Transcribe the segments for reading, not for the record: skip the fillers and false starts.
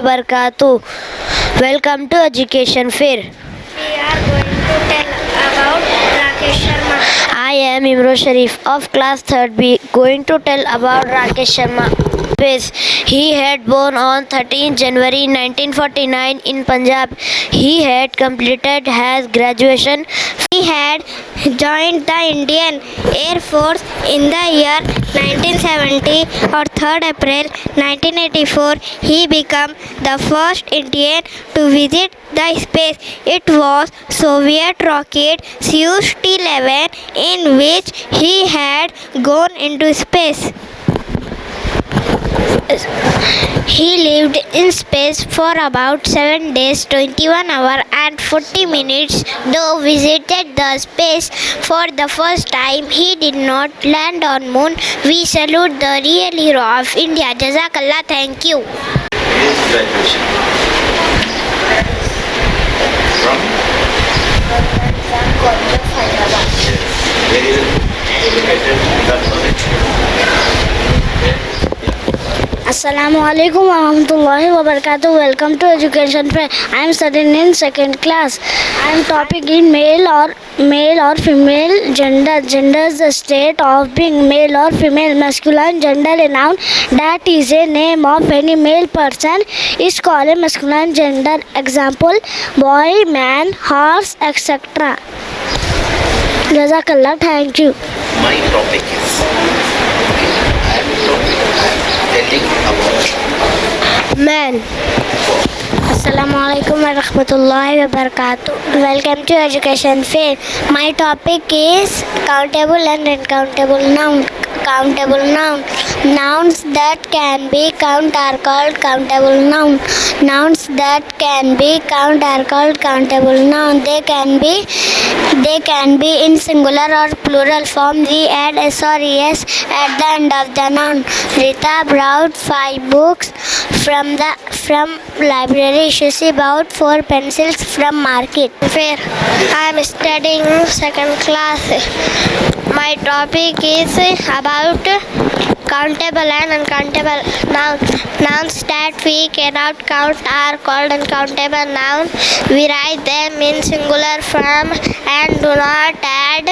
Barakatuh. Welcome to Education Fair. We are going to tell about Rakesh Sharma. I am Imro Sharif of class 3rd B, going to tell about Rakesh Sharma. He had born on 13 January 1949 in Punjab. He had completed his graduation. He had joined the Indian Air Force in the year 1970 or 3rd April 1984. He became the first Indian to visit the space. It was Soviet rocket Soyuz T-11 in which he had gone into space. He lived in space for about 7 days, 21 hours and 40 minutes. Though visited the space for the first time, he did not land on moon. We salute the real hero of India. Jazakallah. Thank you. His graduation from very educated Assalamu alaikum wa rahmatullahi wa barakatuh. Welcome to Education Fair. I am studying in 2nd class. I am topic in male or female gender. Gender is the state of being male or female. Masculine gender, a noun that is a name of any male person, is called a masculine gender. Example: boy, man, horse, etc. Jazakallah. Thank you. my topic is I am telling about Man. Assalamu alaikum wa rahmatullahi wa barakatuh. Welcome to Education Fair. My topic is countable and uncountable noun. Countable noun. Nouns that can be count are called countable noun. Nouns that can be count are called countable noun. They can be in singular or plural form. We add s or es at the end of the noun. Rita brought 5 books from library. She bought 4 pencils from market. Fair. I am studying 2nd class. My topic is about countable and uncountable nouns. Nouns that we cannot count are called uncountable nouns. We write them in singular form and do not add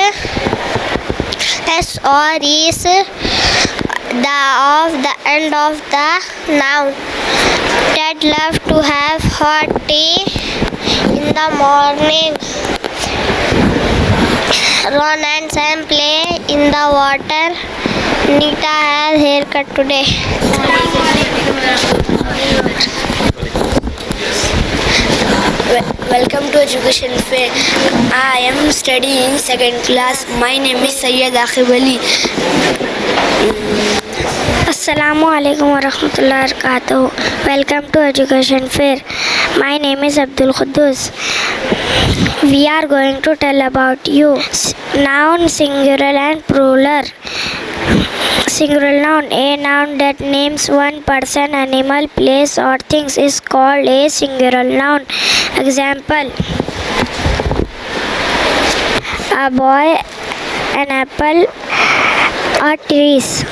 s or is the end of the noun. Ted loved to have hot tea in the morning. Ron and Sam play in the water. Nita has haircut today. Welcome to Education Fair. I am studying 2nd class. My name is Sayyid Akhib Ali. Assalamu alaikum wa rahmatullahi wa barakatuh. Welcome to Education Fair. My name is Abdul Quddus. We are going to tell about you. Noun, singular and plural. Singular noun. A noun that names one person, animal, place or things is called a singular noun. Example: a boy, an apple, or trees.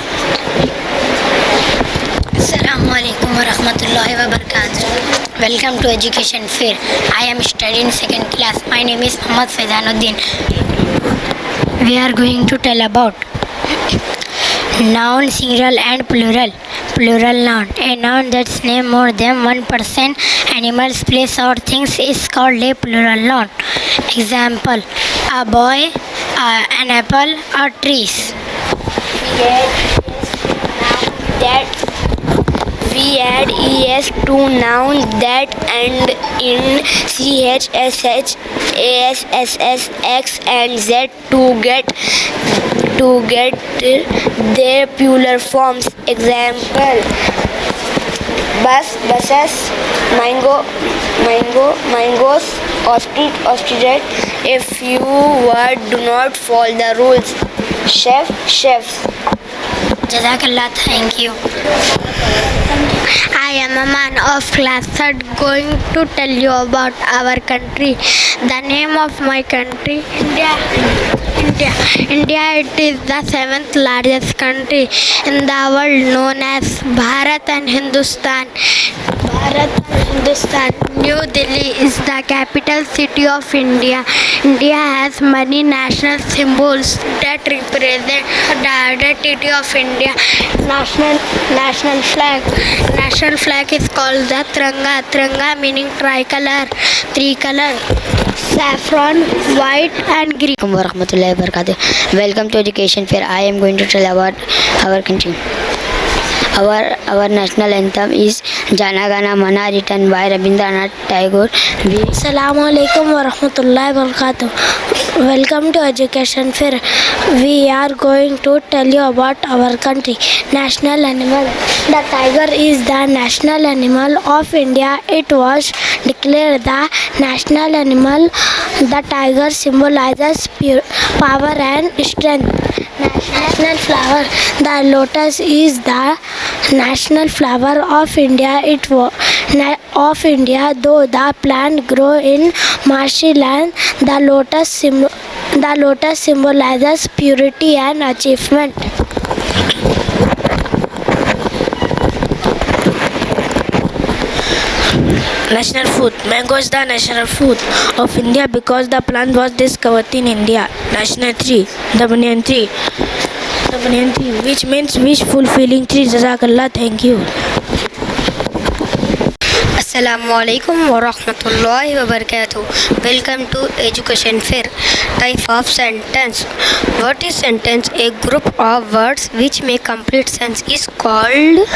Assalamu alaikum wa rahmatullahi wa barakatuh. Welcome to Education Fair. I am studying 2nd class. My name is Muhammad Faizanuddin. We are going to tell about noun, singular and plural. Plural noun. A noun that's named more than one person, animals, place or things is called a plural noun. Example: a boy, an apple, or trees. We add es to nouns that end in ch, sh, as, ss, x and z to get their plural forms. Example: bus, buses, mango, mangoes, ostrich, ostriches. A few words do not follow the rules. Chef, chefs. Jazakallah. Thank you. I am a man of class 3rd going to tell you about our country. The name of my country, India. India, it is the seventh largest country in the world, known as Bharat and Hindustan. New Delhi is the capital city of India. India has many national symbols that represent the identity of India. National flag is called the Tiranga. Tiranga meaning tricolor, saffron, white and green. Warahmatullahi wabarakatuh. Welcome to Education Fair. I am going to tell about our country. Our national anthem is Jana Gana Mana, written by Rabindranath Tagore. Assalamu alaikum wa rahmatullahi wa barakatuh. Welcome to Education Fair. We are going to tell you about our country. National animal. The tiger is the national animal of India. It was declared the national animal. The tiger symbolizes power and strength. National flower. The lotus is the national flower of India. Though the plant grow in marshy land, the lotus symbolizes purity and achievement. National food. Mango is the national food of India because the plant was discovered in India. National tree. The banyan tree. Which means wish fulfilling tree. Jazakallah. Thank you. Assalamu alaikum wa rahmatullahi wa barakatuh. Welcome to Education Fair. Type of sentence. What is sentence? A group of words which make complete sense is called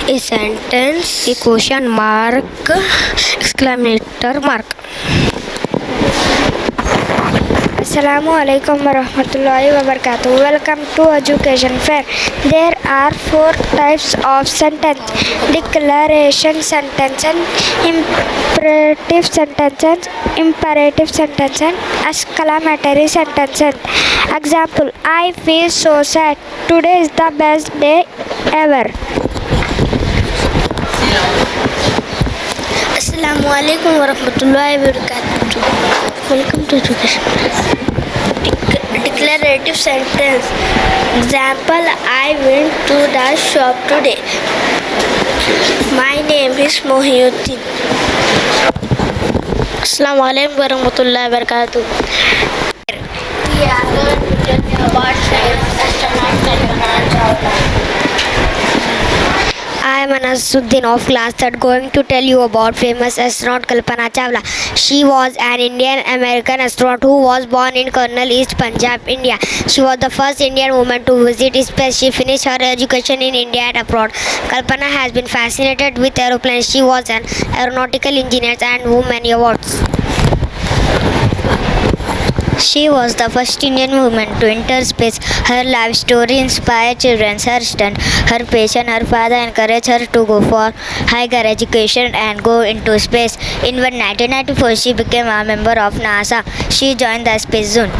a sentence. A question mark, exclamation mark. Assalamu alaikum wa rahmatullahi wa barakatuh. Welcome to Education Fair. There are 4 types of sentence: declaration sentence, imperative sentence, exclamatory sentence. Example: I feel so sad. Today is the best day ever. Assalamu alaikum wa rahmatullahi wa barakatuh. Welcome to Education. Declarative sentence. Example: I went to the shop today. My name is Mohiuddin. Assalamu alaikum wa rahmatullahi wa barakatuh. We are going to tell you about astronaut I am Anasuddin of class 3rd going to tell you about famous astronaut Kalpana Chawla. She was an Indian American astronaut who was born in Kurnool, East Punjab, India. She was the first Indian woman to visit space. She finished her education in India and abroad. Kalpana has been fascinated with aeroplanes. She was an aeronautical engineer and won many awards. She was the first Indian woman to enter space. Her life story inspired children. Her strength, her passion, her father encouraged her to go for higher education and go into space. In 1994, she became a member of NASA. She joined the space zone.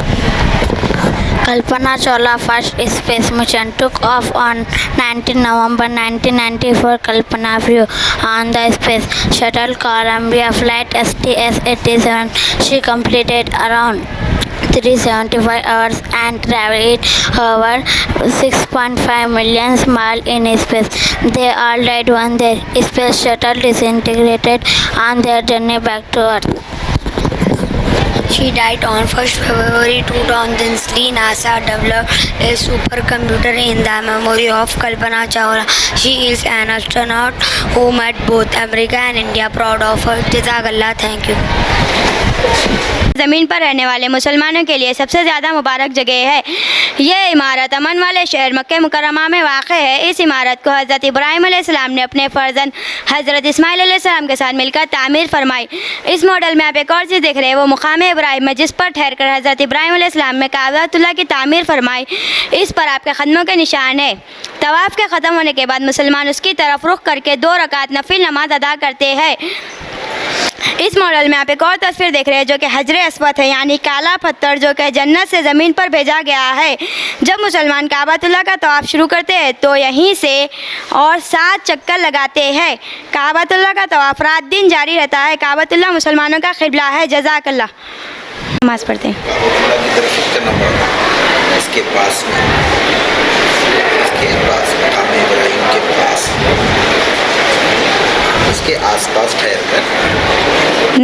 Kalpana Chawla first space mission took off on 19 November 1994. Kalpana flew on the space shuttle Columbia flight STS-87. She completed around 375 hours and traveled over 6.5 million miles in space. They all died when the space shuttle disintegrated on their journey back to Earth. She died on 1st February 2003. NASA developed a supercomputer in the memory of Kalpana Chawla. She is an astronaut who met both America and India. Proud of her. Jazakallah. Thank you. ज़मीन पर रहने वाले मुसलमानों के लिए सबसे ज़्यादा मुबारक जगह है। ये इमारत अमन वाले शहर मक्के मुकर्रमा में वाक़े है। इस इमारत को हज़रत इब्राहीम अलैहिस्सलाम ने अपने फ़र्जंद हज़रत इस्माइल अलैहिस्सलाम के साथ मिलकर तामीर फरमाई। इस मॉडल में आप एक और चीज़ देख रहे हैं, वो मुकाम इब्राहीम है जिस पर ठहर कर हज़रत इब्राहीम अलैहिस्सलाम ने काबतुल्लाह की तामीर फरमाई। इस पर आपके ख़दमों के निशान है। तवाफ़ के ख़त्म होने के बाद मुसलमान उसकी तरफ रुख करके 2 रकात नफिल नमाज अदा करते हैं। इस मॉडल में आप एक और तस्वीर देख रहे हैं जो कि हजर अस्वद है, यानी काला पत्थर जो कि जन्नत से ज़मीन पर भेजा गया है। जब मुसलमान काबतुल्लाह का तवाफ़ शुरू करते हैं तो यहीं से और 7 चक्कर लगाते हैं। काबतुल्लाह का तवाफ़ रात दिन जारी रहता है। काबतुल्लाह मुसलमानों का क़िबला है। जज़ाकल्लाह। नमाज़ पढ़ते हैं। के पास में, मकाम इब्राहिम के पास, उसके आसपास ठहर कर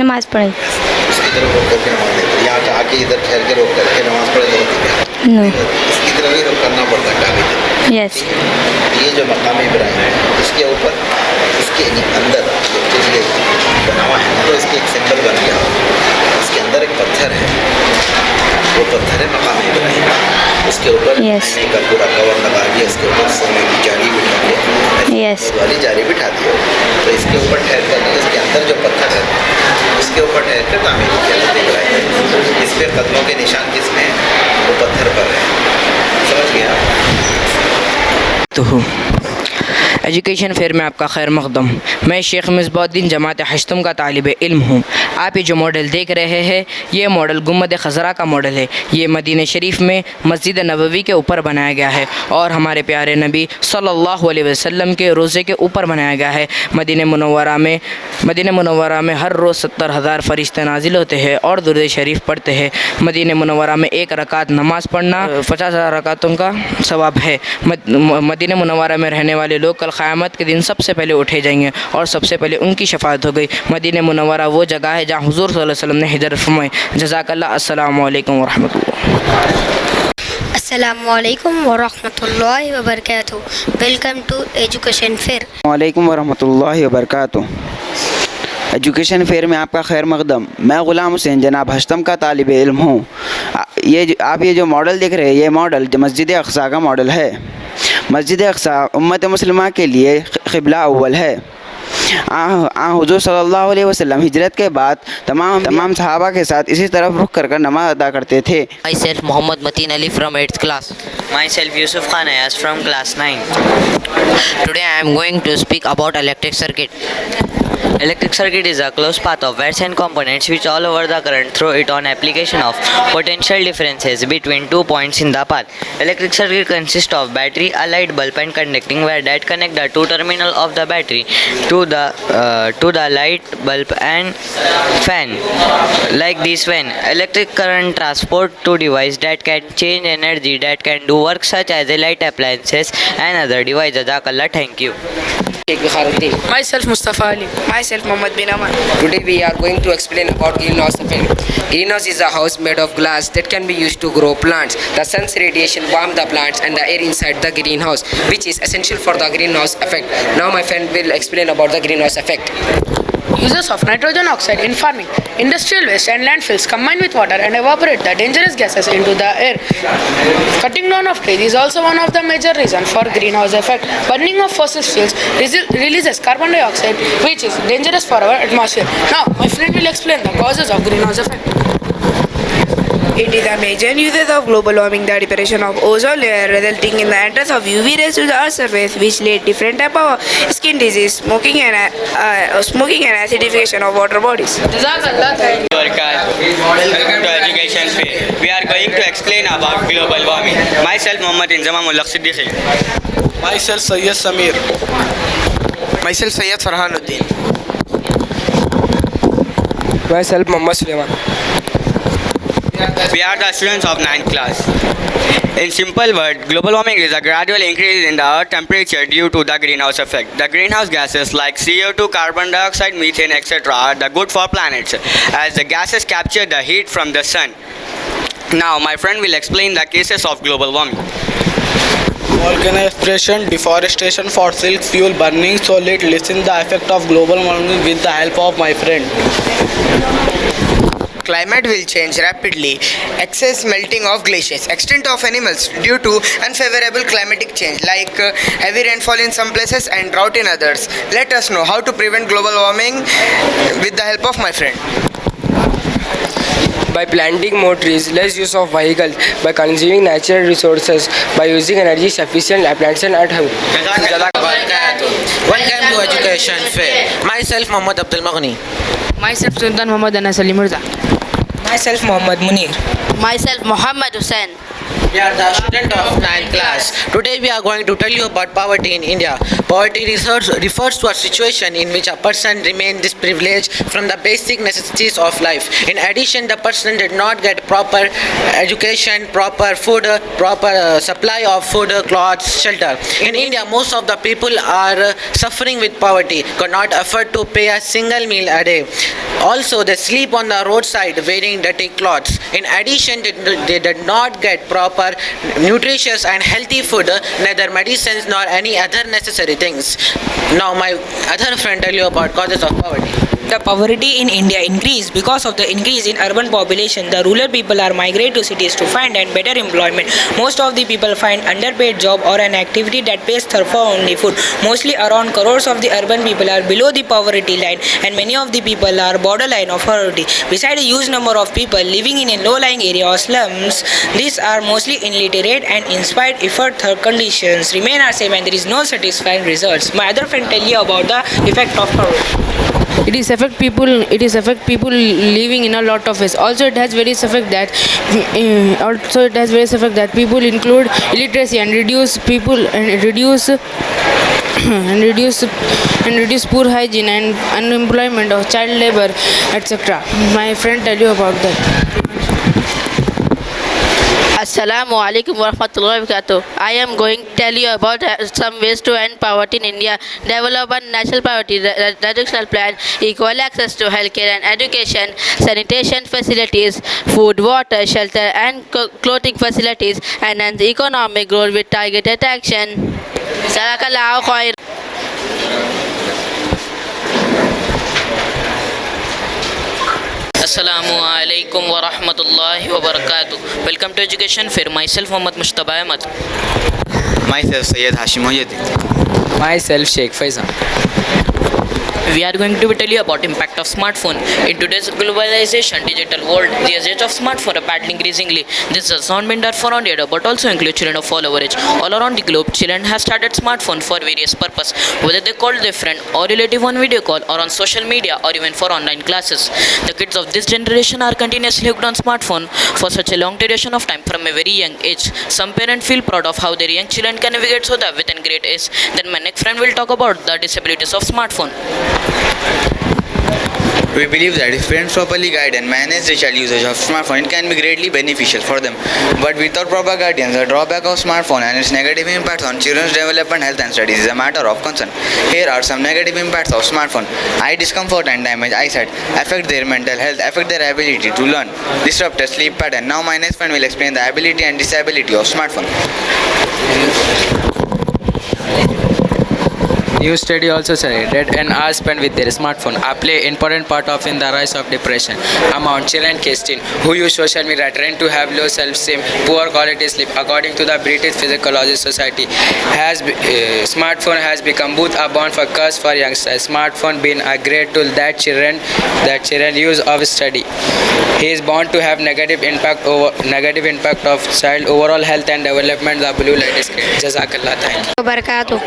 नमाज पढ़े। उसकी तरफ रोक करके नमाज पढ़े। यहाँ के आके इधर ठहर के रोक करके नमाज पढ़े तो होती क्या? नो। इसकी तरफ ही रोक करना पड़ता है काबे की। यस। ये जो मकाम इब्राहिम है इसके ऊपर, इसके अंदर जो बना हुआ है तो इसके एक सिंबल बन गया। इसके अंदर एक पत्थर है, वो पत्थर है मकाम इब्राहिम। उसके ऊपर आईने का पूरा कवर लगा दिया, इसके ऊपर सोने की जाली बिठा के वाली जाली बिठा दी। तो इसके ऊपर ठहर कर, इसके अंदर जो पत्थर है उसके ऊपर ठहर कर तामीर किया इब्राहिम। इस पर कदमों के निशान किसमें है? वो पत्थर पर है। समझ गया? तो एजुकेशन फेयर में आपका खैर मकदम। मैं शेख मिसबाउद्दीन जमात हश्तम का तालिब इल्म हूँ। आप ये जो मॉडल देख रहे हैं ये मॉडल गुम्बद खज़रा का मॉडल है। ये मदीना शरीफ में मस्जिद नबवी के ऊपर बनाया गया है और हमारे प्यारे नबी सल्लल्लाहु अलैहि वसल्लम के रोज़े के ऊपर बनाया गया है। मदीना मुनव्वरा में हर रोज़ 70,000 फरिश्ते नाजिल होते हैं और दुरूद शरीफ पढ़ते हैं। मदीना मुनव्वरा में एक रकात नमाज पढ़ना 50,000 रकातों का सवाब है। मदीना मुनव्वरा में रहने वाले लोग कल क़यामत के दिन सबसे पहले उठे जाएंगे और सबसे पहले उनकी शफ़ाअत हो गई। मदीना मुनव्वरा वो जगह है जहाँ हुज़ूर सल्लल्लाहु अलैहि वसल्लम ने हिजरत फरमाई। जज़ाकल्लाह। अस्सलामु अलैकुम व रहमतुल्लाह। Assalamu alaikum wa rahmatullahi wa barakatuh. Welcome to Education Fair. वालेकुम वरहमतुल्लाहि वबरकातुह। एजुकेशन फेयर में आपका खैर मकदम। मैं ग़ुलाम हुसैन जनाब हश्तम का तालिब इल्म हूँ। आप ये जो मॉडल देख रहे हैं ये मॉडल मस्जिद अक़सा का मॉडल है। मस्जिद अक़सा उम्मत मुस्लिमा के लिए क़िबला अव्वल है। हुज़ूर सल्लल्लाहु अलैहि वसल्लम हिजरत के बाद तमाम सहाबा के साथ इसी तरफ रुख कर नमाज अदा करते थे। Myself Muhammad Mateen Ali from 8th class. Myself Yusuf Khan Ayaz from class 9. Today I am going to speak about electric circuit. Electric circuit is a closed path of wires and components which all over the current through it on application of potential differences between 2 points in the path. Electric circuit consists of battery, a light bulb and conducting wire that connect the two terminal of the battery to the light bulb and fan. Like this fan, electric current transport to device that can change energy that can do work such as light appliances and other devices. Jazakallah. Thank you. Myself Mustafa Ali. Myself Muhammad bin Aman. Today we are going to explain about greenhouse effect. Greenhouse is a house made of glass that can be used to grow plants. The sun's radiation warms the plants and the air inside the greenhouse, which is essential for the greenhouse effect. Now my friend will explain about the greenhouse effect. Uses of nitrogen oxide in farming. Industrial waste and landfills combine with water and evaporate the dangerous gases into the air. Cutting down of trees is also one of the major reasons for greenhouse effect. Burning of fossil fuels releases carbon dioxide, which is dangerous for our atmosphere. Now, my friend will explain the causes of greenhouse effect. It is a major uses of global warming, the depression of ozone layer resulting in the entrance of UV rays to the Earth's surface, which lead different type of skin disease, smoking and acidification of water bodies. Welcome to Education Fair. We are going to explain about global warming. Myself Muhammad Inzamamullah Siddiqui. Myself Sayyid Samir. Myself Sayyid Farhanuddin. Myself Muhammad Sulaiman. We are the students of 9th class. In simple words, global warming is a gradual increase in the earth temperature due to the greenhouse effect. The greenhouse gases like CO2, carbon dioxide, methane, etc. are the good for planets as the gases capture the heat from the sun. Now my friend will explain the cases of global warming. Volcanization, deforestation, fossil fuel burning. So let's listen the effect of global warming with the help of my friend. Climate will change rapidly. Excess melting of glaciers, extent of animals due to unfavorable climatic change like heavy rainfall in some places and drought in others. Let us know how to prevent global warming with the help of my friend. By planting more trees, less use of vehicles, by consuming natural resources, by using energy sufficient appliances at home. Welcome to Education Fair. Myself Muhammad Abdul Maghni. Myself Sultan Muhammad Anas Ali Mirza. Myself Muhammad Munir. Myself Muhammad Hussain. We are the student of 9th class. Today we are going to tell you about poverty in India. Poverty refers to a situation in which a person remains disprivileged from the basic necessities of life. In addition, the person did not get proper education, proper food, proper supply of food, clothes, shelter. In India, most of the people are suffering with poverty, could not afford to pay a single meal a day. Also, they sleep on the roadside wearing dirty clothes. In addition, they did not get proper nutritious and healthy food, neither medicines nor any other necessary things. Now my other friend tell you about causes of poverty. The poverty in India increased because of the increase in urban population. The rural people are migrate to cities to find and better employment. Most of the people find underpaid job or an activity that pays for only food. Mostly around crores of the urban people are below the poverty line, and many of the people are borderline of poverty. Besides a huge number of people living in a low-lying area or slums, these are mostly illiterate, and in spite effort their conditions remain are same and there is no satisfying results. My other friend tell you about the effect of poverty. It is affect people living in a lot of ways. Also it has various effect that people include illiteracy and reduce poor hygiene and unemployment of child labor, etc. My friend tell you about that. Assalamu alaikum wa rahmatullahi wa barakatuh. I am going to tell you about some ways to end poverty in India. Develop a national poverty reduction plan, equal access to healthcare and education, sanitation facilities, food, water, shelter and clothing facilities, and enhance economic growth with targeted action. Jazakallahu khair. Assalamu alaikum wa rahmatullahi wa barakatuh. Welcome to Education Fair. Myself Muhammad Mushtaba Ahmad. Myself Sayyid Hashim Mohyuddin. Myself Sheikh Faizan. We are going to tell you about impact of smartphone. In today's globalization digital world, the usage of smartphone rapidly increasingly. This does not mean that for only but also include children of all over age. All around the globe, children have started smartphone for various purposes, whether they call their friend or relative on video call or on social media or even for online classes. The kids of this generation are continuously hooked on smartphone for such a long duration of time from a very young age. Some parents feel proud of how their young children can navigate so that within great age. Then my next friend will talk about the disabilities of smartphone. We believe that if parents properly guide and manage the child usage of smartphone, it can be greatly beneficial for them. But without proper guidance, the drawback of smartphone and its negative impacts on children's development, health and studies is a matter of concern. Here are some negative impacts of smartphone. Eye discomfort and damaged eyesight, affect their mental health, affect their ability to learn, disrupt their sleep pattern. Now my next friend will explain the ability and disability of smartphone. New study also said that an hour spent with their smartphone play important part of in the rise of depression among children casting who use social media trying to have low self-esteem, poor quality sleep. According to the British Physiology Society, smartphone has become both a boon for curse for youngsters. Smartphone being a great tool that children use of study. He is bound to have negative impact of child overall health and development. The blue light is great. Jazakallah. Thank you. Barakatuh.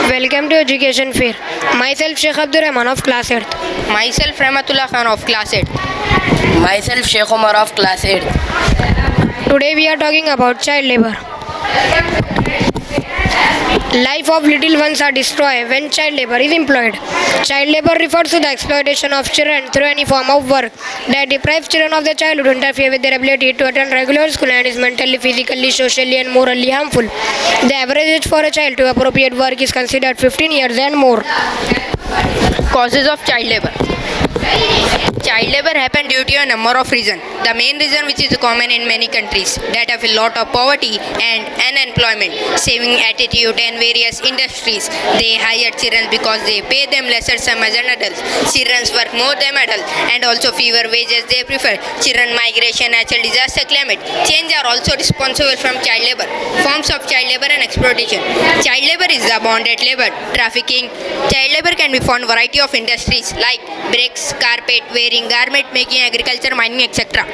Welcome to Education Fair. Myself Sheikh Abdur Rahman of class 8th. Myself Rahmatullah Khan of class 8. Myself Sheikh Omar of class 8th. Today we are talking about child labor. Life of little ones are destroyed when child labor is employed. Child labor refers to the exploitation of children through any form of work that deprives children of their childhood, interfere with their ability to attend regular school, and is mentally, physically, socially and morally harmful. The average age for a child to appropriate work is considered 15 years and more. Causes of child labor. Child labor happen due to a number of reasons. The main reason, which is common in many countries that have a lot of poverty and unemployment, saving attitude and various industries. They hire children because they pay them lesser sum as an adult. Children work more than adults and also fewer wages they prefer. Children migration, natural disaster, climate change are also responsible from child labor. Forms of child labor and exploitation. Child labor is the bonded labor. Trafficking. Child labor can be found in a variety of industries like bricks, carpet, wearing, garment making, agriculture, mining, etc.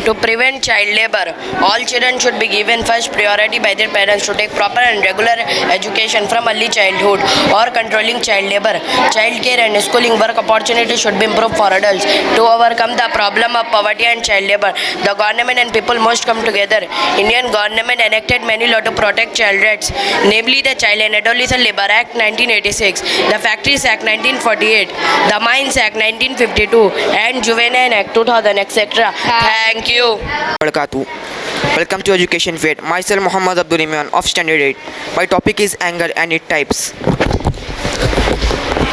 To prevent child labor, all children should be given first priority by their parents to take proper and regular education from early childhood or controlling child labor. Child care and schooling work opportunities should be improved for adults. To overcome the problem of poverty and child labor, the government and people must come together. Indian government enacted many laws to protect child rights, namely the Child and Adolescent Labor Act 1986, the Factories Act 1948, the Mines Act 1952, and Juvenile Act 2000, etc. Thank you. Welcome to Education Fair. Myself Muhammad Abdul Iman of Standard 8. My topic is anger and its types.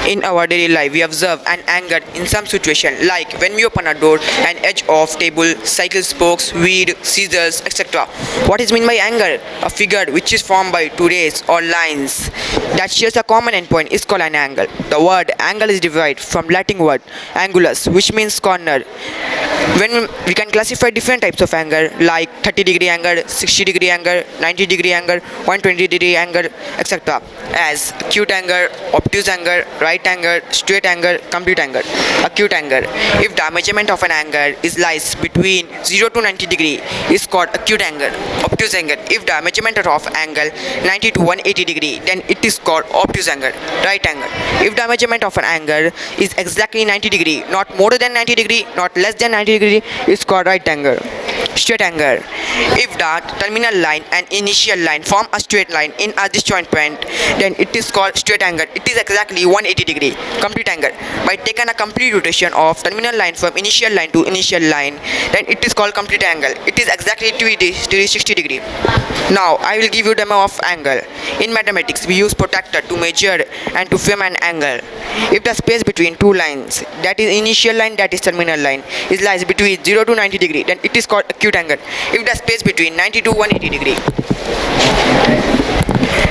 In our daily life, we observe an anger in some situation, like when we open a door, an edge of table, cycle spokes, weed, scissors, etc. What is meant by anger? A figure which is formed by two rays or lines that shares a common endpoint is called an angle. The word angle is derived from Latin word angulus, which means corner. When we can classify different types of anger, like 30-degree anger, 60-degree anger, 90-degree anger, 120-degree anger, etc. as acute anger, obtuse anger, right anger, straight anger, complete anger. Acute anger. If the measurement of an anger is lies between 0 to 90 degree is called acute anger. Obtuse anger. If the measurement of angle 90 to 180 degree, then it is called obtuse anger. Right anger. If the measurement of an angle is exactly 90 degree, not more than 90 degree, not less than 90 degree, is called right anger. Straight anger. If the terminal line and initial line form a straight line in a disjoint point, then it is called straight anger. It is exactly 180 degree. Complete anger. By taking a complete rotation of terminal line from initial line to initial line, then it is called complete angle. It is exactly 360 degree. Now I will give you demo of angle. In mathematics, we use protractor to measure and to frame an angle. If the space between two lines, that is initial line, that is terminal line, is lies between 0 to 90 degree, then it is called acute angle. If the space between 90 to 180 degree,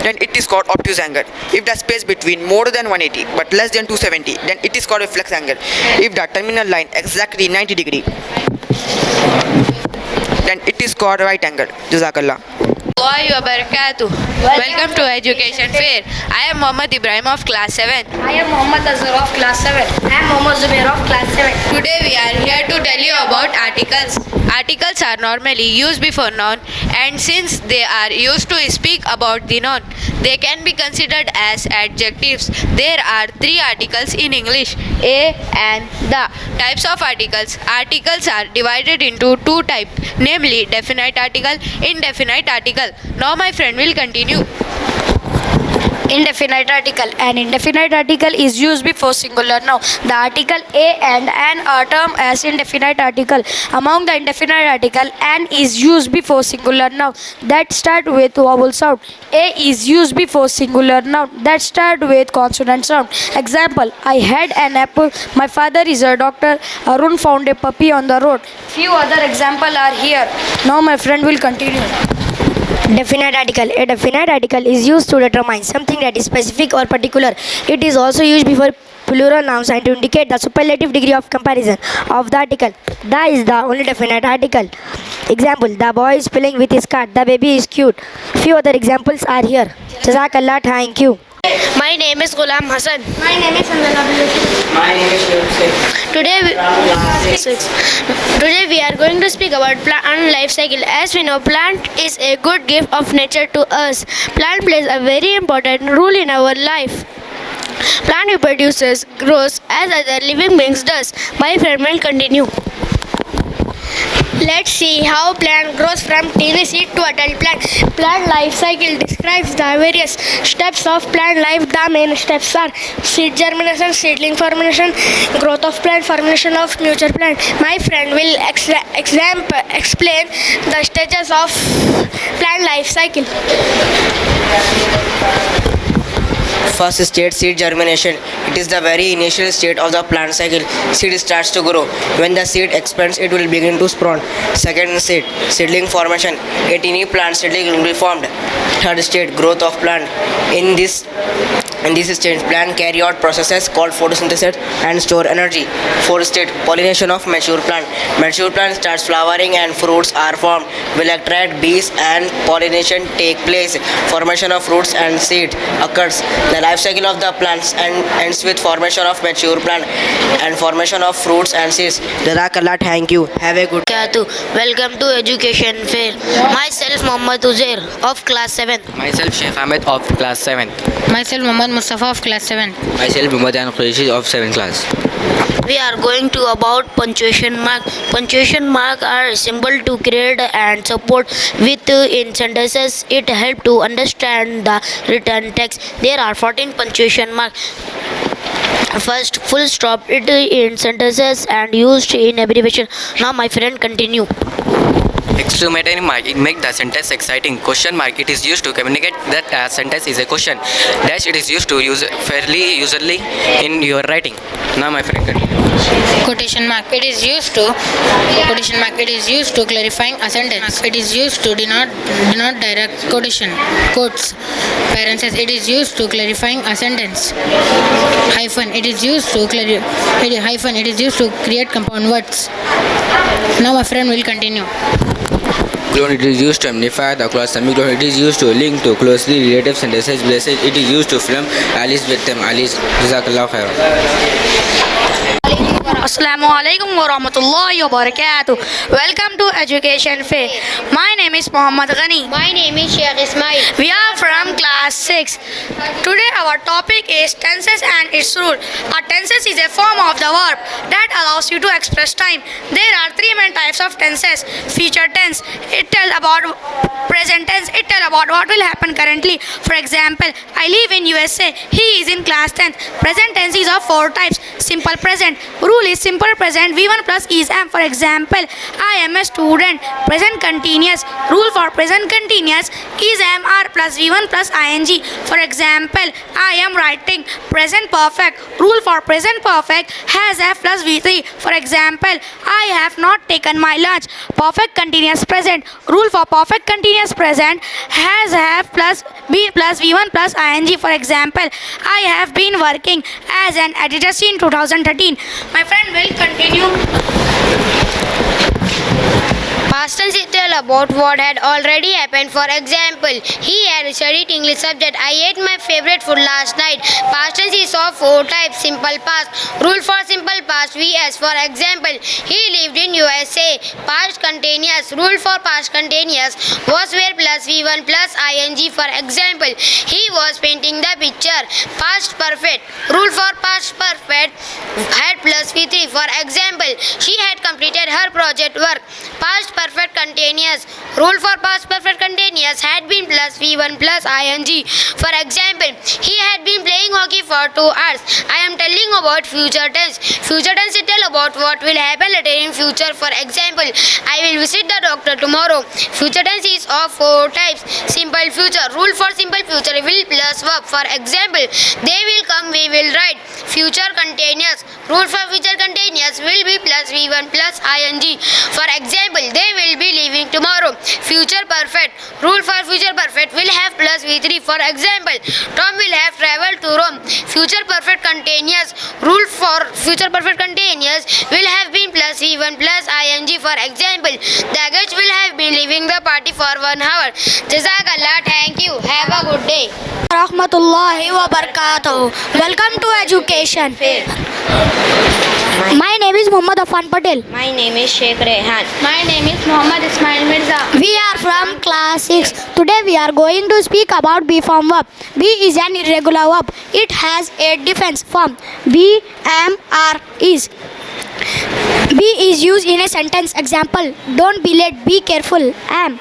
then it is called obtuse angle. If the space between more than 180 but less than 270, then it is called reflex angle. If the terminal line exactly 90 degree, then it is called right angle. Jazakallah. Welcome to Education Fair. I am Mohammad Ibrahim of class 7. I am Mohammad Azhar of class 7. I am Mohammad Zubair of class 7. Today we are here to tell you about articles. Articles are normally used before noun, and since they are used to speak about the noun, they can be considered as adjectives. There are three articles in English: a and the. Types of articles. Articles are divided into two types, namely definite article, indefinite article. Now my friend will continue. Indefinite article. An indefinite article is used before singular noun. The article a and an are termed as indefinite article. Among the indefinite article, an is used before singular noun that start with vowel sound. A is used before singular noun that start with consonant sound. Example: I had an apple. My father is a doctor. Arun found a puppy on the road. Few other examples are here. Now my friend will continue. Definite article. A definite article is used to determine something that is specific or particular. It is also used before plural nouns and to indicate the superlative degree of comparison of the article. The is the only definite article. Example: the boy is playing with his cat. The baby is cute. Few other examples are here. Jazakallah. Thank you. My name is Ghulam Hassan. My name is Sanjana. My name is Yusuf. Today we are going to speak about plant life cycle. As we know, plant is a good gift of nature to us. Plant plays a very important role in our life. Plant reproduces, grows as other living beings does. My friend will continue. Let's see how plant grows from tiny seed to adult plant. Plant life cycle describes the various steps of plant life. The main steps are seed germination, seedling formation, growth of plant, formation of mature plant. My friend will explain the stages of plant life cycle. First stage, seed germination. It is the very initial state of the plant cycle. Seed starts to grow. When the seed expands, it will begin to sprout. Second stage, seedling formation. A tiny plant seedling will be formed. Third stage, growth of plant. In this In this change plant carry out processes called photosynthesis and store energy. Fourth stage, pollination of mature plant. Mature plant starts flowering and fruits are formed. Will attract bees and pollination take place. Formation of fruits and seed occurs. The life cycle of the plants ends with formation of mature plant and formation of fruits and seeds. Jazakallah, thank you. Have a good day. Welcome to Education Fair. Myself Muhammad Uzair of class 7. Myself Sheikh Ahmed of class 7. Myself Muhammad Mustafa of class 7. Myself Muhammadan Qureshi of 7th class. We are going to about punctuation mark. Punctuation mark are symbol to create and support with in sentences. It help to understand the written text. There are 14 punctuation mark. First, full stop it in sentences and used in abbreviation. Now my friend continue. Exclamatory mark, it makes the sentence exciting. Question mark, it is used to communicate that a sentence is a question. Dash, it is used to use fairly usually in your writing. Now my friend continue. Quotation mark. It is used to clarifying a sentence. It is used to denote direct quotation. Quotes. Parenthesis. It is used to clarifying a sentence. Hyphen. It is used to create compound words. Now my friend will continue. Clone, it is used to amplify the clause. Semicolon, it is used to link to closely related sentences. Blessed, it is used to film Alice with them. Alice, Jazakallah khair. Assalamu alaikum wa rahmatullahi wa barakatuh. Welcome to Education Fair. My name is Muhammad Ghani. My name is Sheikh Ismail. We are from class 6. Today our topic is tenses and its rule. A tenses is a form of the verb that allows you to express time. There are three main types of tenses. Future tense, it tells about present tense, it tells about what will happen currently. For example, I live in USA. He is in class 10th. Present tense is of four types. Simple present. Rule is simple present. V1 plus is am. For example, I am a student. Present continuous. Rule for present continuous is am are plus V1 plus ing. For example, I am writing. Present perfect. Rule for present perfect has F plus V3. For example, I have not taken my lunch. Perfect continuous present. Rule for perfect continuous present has have plus B plus V1 plus ing. For example, I have been working as an editor in 2013. My friend will continue. Past tense is tell about what had already happened. For example, he had studied English subject. I ate my favorite food last night. Past tense is of four types. Simple past. Rule for simple past VS. For example, he lived in USA. Past continuous. Rule for past continuous was where plus V1 plus ing. For example, he was painting the picture. Past perfect. Rule for past perfect had plus V3. For example, she had completed her project work. Past perfect continuous. Rule for past perfect continuous had been plus V1 plus ing. For example, he had been playing hockey for 2 hours. I am telling about future tense. Future tense tell about what will happen later in future. For example, I will visit the doctor tomorrow. Future tense is of four types. Simple future. Rule for simple future will plus verb. For example, they will come, we will ride. Future continuous. Rule for future continuous will be plus V1 plus ing. For example, they will be leaving tomorrow. Future perfect. Rule for future perfect will have plus V3. For example, Tom will have traveled to Rome. Future perfect continuous. Rule for future perfect continuous will have been plus V1 plus ing. For example, the guest will have been leaving the party for 1 hour. Jazakallah, thank you. Have a good day. Rahmatullahi wa barakatuh. Welcome to Education Fair. My name is Muhammad Afan Patel. My name is Sheikh Rehan. My name is Muhammad Ismail Mirza. We are from class 6. Today we are going to speak about B form verb. B is an irregular verb. It has 8 different forms. Be, am, are, is. Be is used in a sentence. Example, don't be late, be careful. Am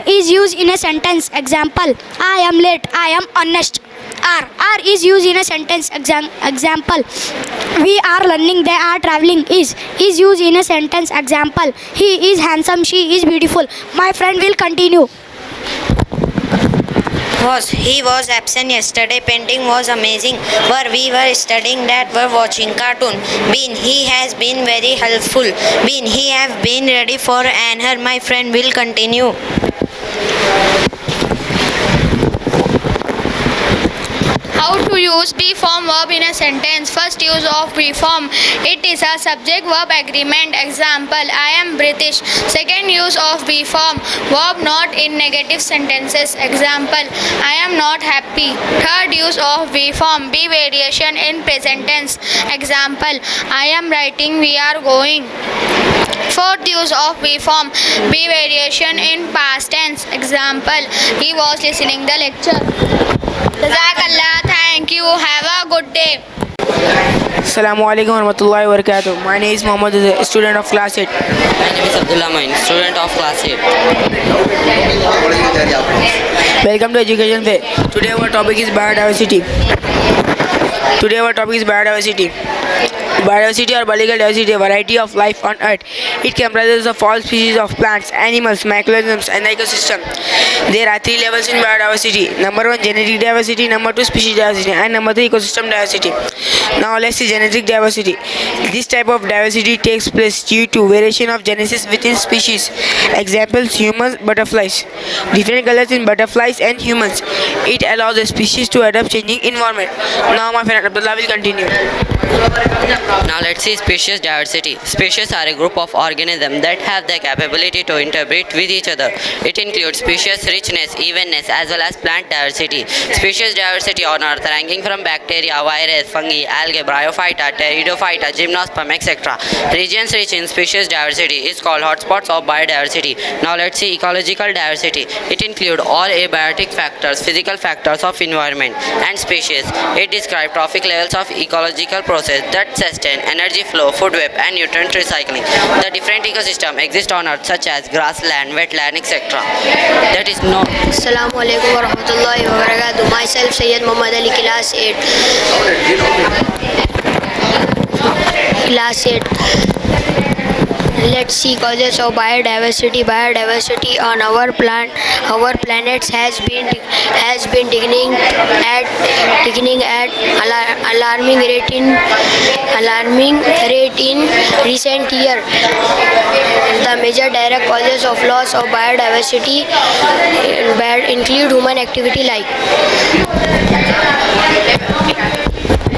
is used in a sentence. Example, I am late, I am honest. Are is used in a sentence. Example, we are learning, they are traveling. Is used in a sentence. Example, he is handsome, she is beautiful. My friend will continue. He was absent yesterday. Painting was amazing. We were studying that. Were watching cartoon. Been, he has been very helpful. Been, he have been ready for answer. My friend will continue. How How to use be form verb in a sentence. First use of be form. It is a subject verb agreement. Example, I am British. Second use of be form. Verb not in negative sentences. Example, I am not happy. Third use of be form. Be variation in present tense. Example, I am writing, we are going. Fourth use of be form. Be variation in past tense. Example, he was listening the lecture. Jazakallah. Thank you. Have a good day. Assalamu alaikum warahmatullahi wabarakatuh. My name is Mohammed, a student of class 8. My name is Abdullah Main, student of class 8. Welcome to Education Fair. Today our topic is biodiversity. Biodiversity or biological diversity, a variety of life on earth. It comprises of all species of plants, animals, microorganisms and ecosystem. There are three levels in biodiversity. Number 1, genetic diversity. Number 2, species diversity. And number 3, ecosystem diversity. Now let's see genetic diversity. This type of diversity takes place due to variation of genesis within species. Examples, humans, butterflies. Different colors in butterflies and humans. It allows a species to adapt changing environment. Now my friend Abdullah will continue. Now let's see species diversity. Species are a group of organisms that have the capability to interbreed with each other. It includes species richness, evenness as well as plant diversity. Species diversity on earth ranking from bacteria, virus, fungi, algae, bryophyta, pteridophyta, gymnosperm, etc. Regions rich in species diversity is called hotspots of biodiversity. Now let's see ecological diversity. It includes all abiotic factors, physical factors of environment and species. It describes trophic levels of ecological process that sustain energy flow, food web and nutrient recycling. The different ecosystems exist on earth such as grassland, wetland, etc. That is no. Assalamu alaikum warahmatullahi wabarakatuh. Myself Sayyid Muhammad Ali, class 8. Class 8. Let's see causes of biodiversity. Biodiversity on our planets has been declining at alarming rate in recent years. The major direct causes of loss of biodiversity include human activity like.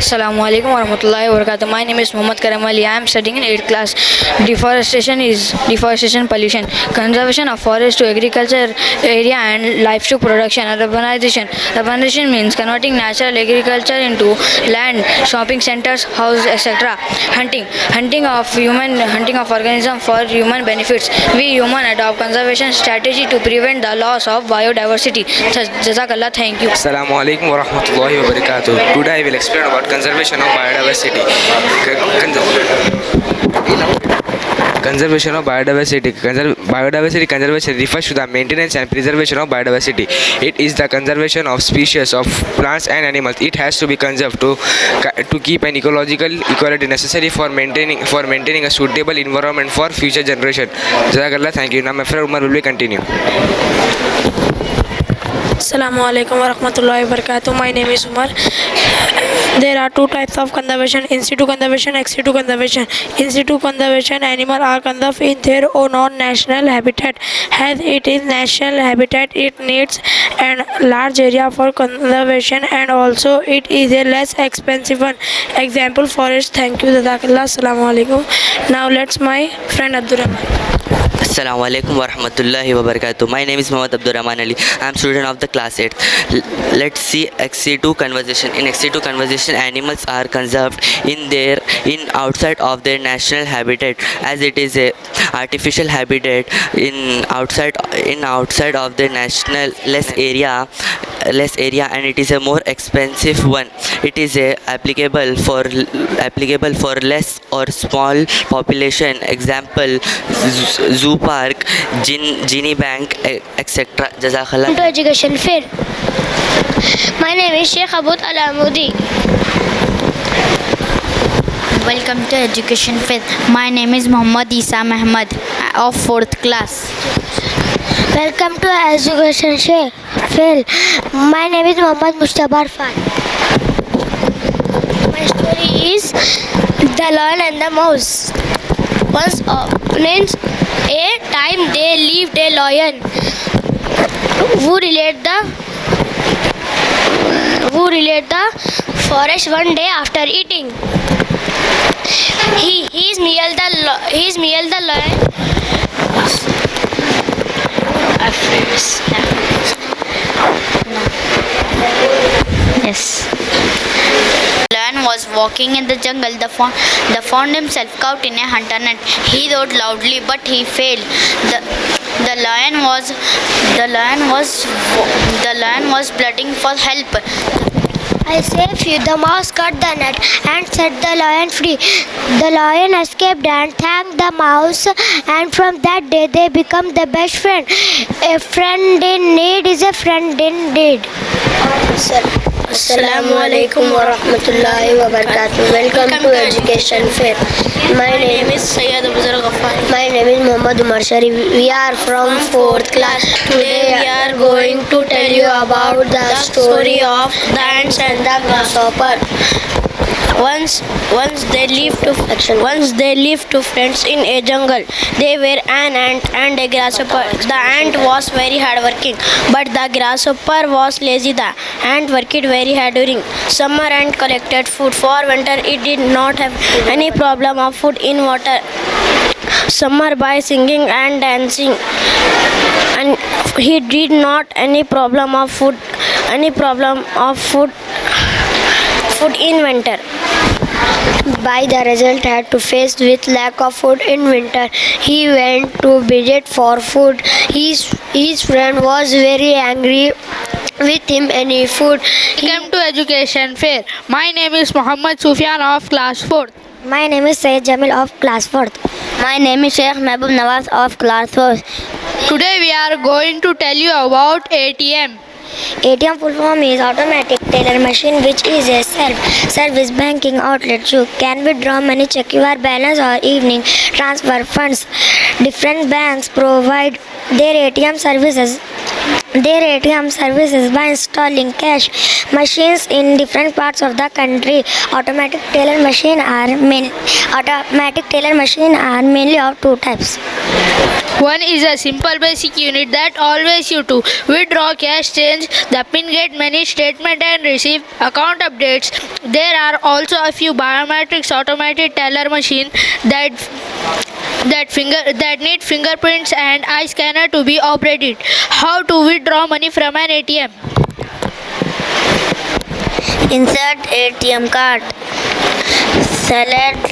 Assalamu alaikum warahmatullahi wabarakatuh. My name is Muhammad Karam Ali. I am studying in 8th class. Deforestation, pollution, conservation of forest to agriculture area and livestock production. Urbanization means converting natural agriculture into land, shopping centers, houses, etc. Hunting of organisms for human benefits. We human adopt conservation strategy to prevent the loss of biodiversity. Jazakallah. Thank you. Assalamu alaikum warahmatullahi wabarakatuh. Today I will explain about conservation of biodiversity. Conservation of biodiversity. Biodiversity conservation refers to the maintenance and preservation of biodiversity. It is the conservation of species of plants and animals. It has to be conserved to keep an ecological equality necessary for maintaining a suitable environment for future generation. Jazakallah. Thank you. Now my friend Umar will continue. Assalamu alaikum warahmatullahi wabarakatuh. My name is Umar. There are two types of conservation: in situ conservation, ex situ conservation. In situ conservation, animals are conserved in their own non-national habitat. As it is national habitat, it needs a large area for conservation, and also it is a less expensive one. Example, forest. Thank you. Jazakallah. Assalamu alaikum. Now let's my friend Abdurrahman. Assalamu alaikum warahmatullahi wabarakatuh. My name is Muhammad Abdurrahman Ali. I am student of the class 8. Let's see ex-situ conservation. In ex-situ conservation, animals are conserved in outside of their national habitat, as it is a artificial habitat in outside of the national less area, and it is a more expensive one. It is applicable for less or small population. Example, zoo park, Genie Bank, etc. Jazakallah. Welcome to Education Fair. My name is Sheikh Abud Alamudi. Welcome to Education Fair. My name is Muhammad Isa Mahmud of 4th class. Welcome to Education Fair. My name is Muhammad Mustafa Arfan. My story is The Lion and the Mouse. Once upon a time there lived a lion who who relate the forest one day after eating. He is near the lion. Yes. Lion was walking in the jungle. The found himself caught in a hunter net. He roared loudly, but he failed. The lion was bleating for help. I saved you. The mouse cut the net and set the lion free. The lion escaped and thanked the mouse, and from that day they become the best friend. A friend in need is a friend indeed. Assalamu alaikum wa rahmatullahi wa barakatuh. Welcome to Education Fair. My name is Sayyid Abuzar Ghaffar. My name is Muhammad Umar Sharif. We are from 4th class. Today we are going to tell you about the story of the ants and the grasshopper. Once they lived two friends in a jungle. They were an ant and a grasshopper. The ant was very hardworking, but the grasshopper was lazy. The ant worked very hard during summer and collected food for winter. It did not have any problem of food in water. Summer by singing and dancing, and he did not any problem of food in winter. By the result, had to face with lack of food in winter. He went to visit for food. His friend was very angry with him any food. Welcome to Education Fair. My name is Muhammad Sufyan of class 4th. My name is Sayyid Jamil of class 4th. My name is Sheikh Mehboob Nawaz of class 4th. Today we are going to tell you about ATM. ATM full form is automatic teller machine, which is a self-service banking outlet. You can withdraw money, check your balance, or evening transfer funds. Different banks provide their ATM services by installing cash machines in different parts of the country. Automatic teller machine are mainly of two types. One is a simple basic unit that always you to withdraw cash, change the pin, get money statement and receive account updates. There are also a few biometrics automated teller machine that need fingerprints and eye scanner to be operated. How to withdraw money from an ATM? Insert ATM card. Select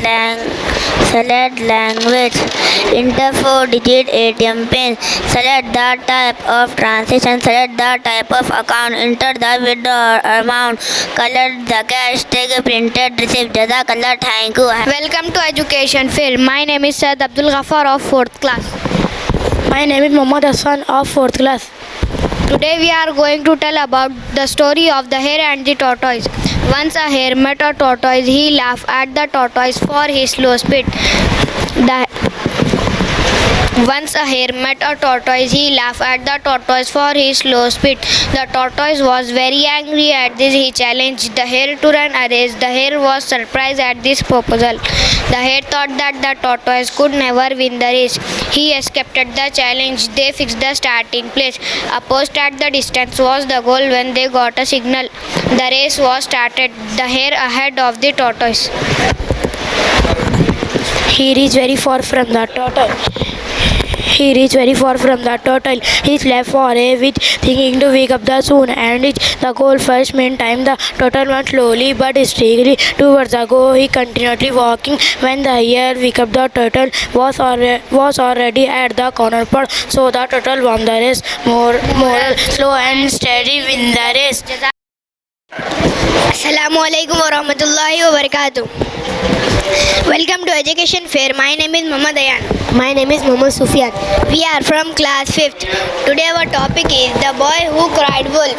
language. Enter 4-digit ATM pin. Select the type of transaction. Select the type of account. Enter the withdrawal amount. Collect the cash. Take a printed receipt. Jazakallah. Thank you. Welcome to Education Fair. My name is Sayyid Abdul Ghaffar of 4th class. My name is Muhammad Hassan of 4th class. Today we are going to tell about the story of the hare and the tortoise. Once a hare met a tortoise. He laughed at the tortoise for his slow speed. Once a hare met a tortoise. He laughed at the tortoise for his slow speed. The tortoise was very angry at this. He challenged the hare to run a race. The hare was surprised at this proposal. The hare thought that the tortoise could never win the race. He accepted the challenge. They fixed the starting place. A post at the distance was the goal. When they got a signal, the race was started. The hare ahead of the tortoise. He reached very far from the turtle. He slept for a week, thinking to wake up the soon and reach the goal first. Meantime, the turtle went slowly but steadily towards the goal. He continued walking. When the hare woke up, the turtle was already at the corner part. So the turtle won the race. Moral: slow and steady win the race. Assalamu alaikum wa rahmatullahi wa barakatuh. Welcome to Education Fair. My name is Muhammad Ayan. My name is Muhammad Sufyan. We are from class 5th. Today our topic is the boy who cried wolf.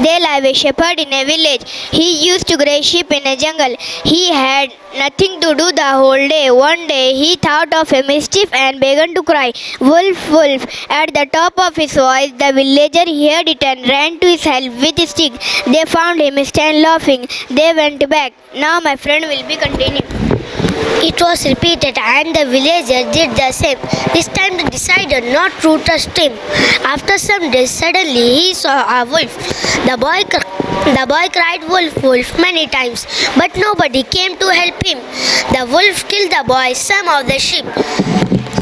There lived a shepherd in a village. He used to graze sheep in a jungle. He had nothing to do the whole day. One day he thought of a mischief and began to cry, "Wolf, wolf." At the top of his voice, the villager heard it and ran to his help with a stick. They found him stand laughing. They went back. Now my friend will be continuing. It was repeated and the villagers did the same. This time they decided not to trust him. After some days, suddenly he saw a wolf. The boy cried wolf, wolf many times, but nobody came to help him. The wolf killed the boy, some of the sheep.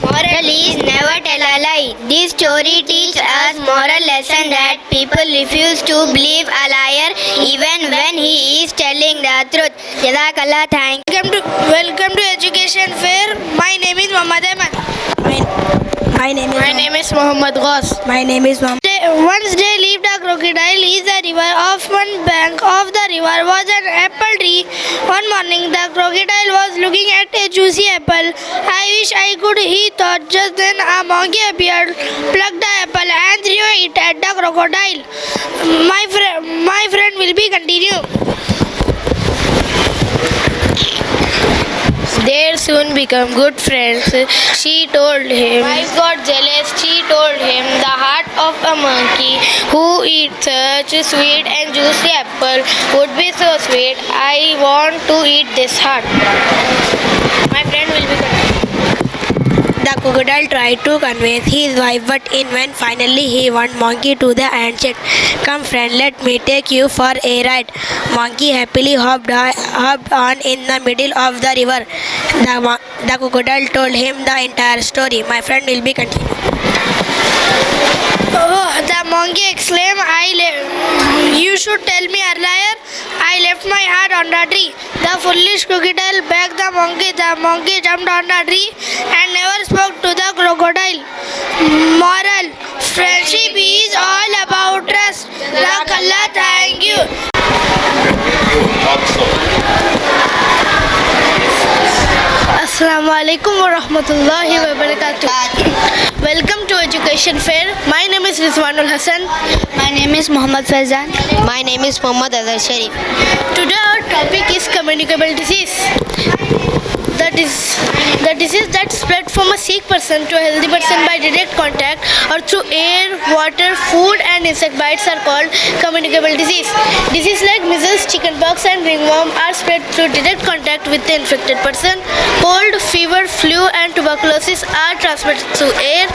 Moral is never tell a lie. This story teaches us moral lesson that people refuse to believe a liar even when he is telling the truth. Jazakallah, thank you. Welcome to Education Fair. My name is Muhammad Ahmad. My name is Muhammad Ghaus. My name is Muhammad. Once they lived a crocodile in the river. Off one bank of the river was an apple tree. One morning the crocodile was looking at a juicy apple. I wish I could, he thought. Just then a monkey appeared, plucked the apple and threw it at the crocodile. My friend will be continued. They soon become good friends. She told him. Wife got jealous. She told him the heart of a monkey who eats such a sweet and juicy apple would be so sweet. I want to eat this heart. My friend will be good. The crocodile tried to convince his wife, but in vain. Finally, he won monkey to the and said, "Come, friend, let me take you for a ride." Monkey happily hopped on in the middle of the river. The crocodile told him the entire story. My friend will be continued. Oh, the monkey exclaimed, "You should tell me earlier. I left my heart on the tree." The foolish crocodile begged the monkey. The monkey jumped on the tree and never spoke to the crocodile. Moral: friendship is all about trust. Jazakallah, thank you. Assalamu alaikum wa rahmatullahi wa barakatuh. Welcome to Education Fair. My name is Rizwanul Hassan. My name is Muhammad Faizan. My name is Muhammad Azhar Sharif. Today our topic is communicable disease. The disease that spread from a sick person to a healthy person by direct contact or through air, water, food and insect bites are called communicable disease. Diseases like measles, chickenpox and ringworm are spread through direct contact with the infected person. Cold, fever, flu and tuberculosis are transmitted through air.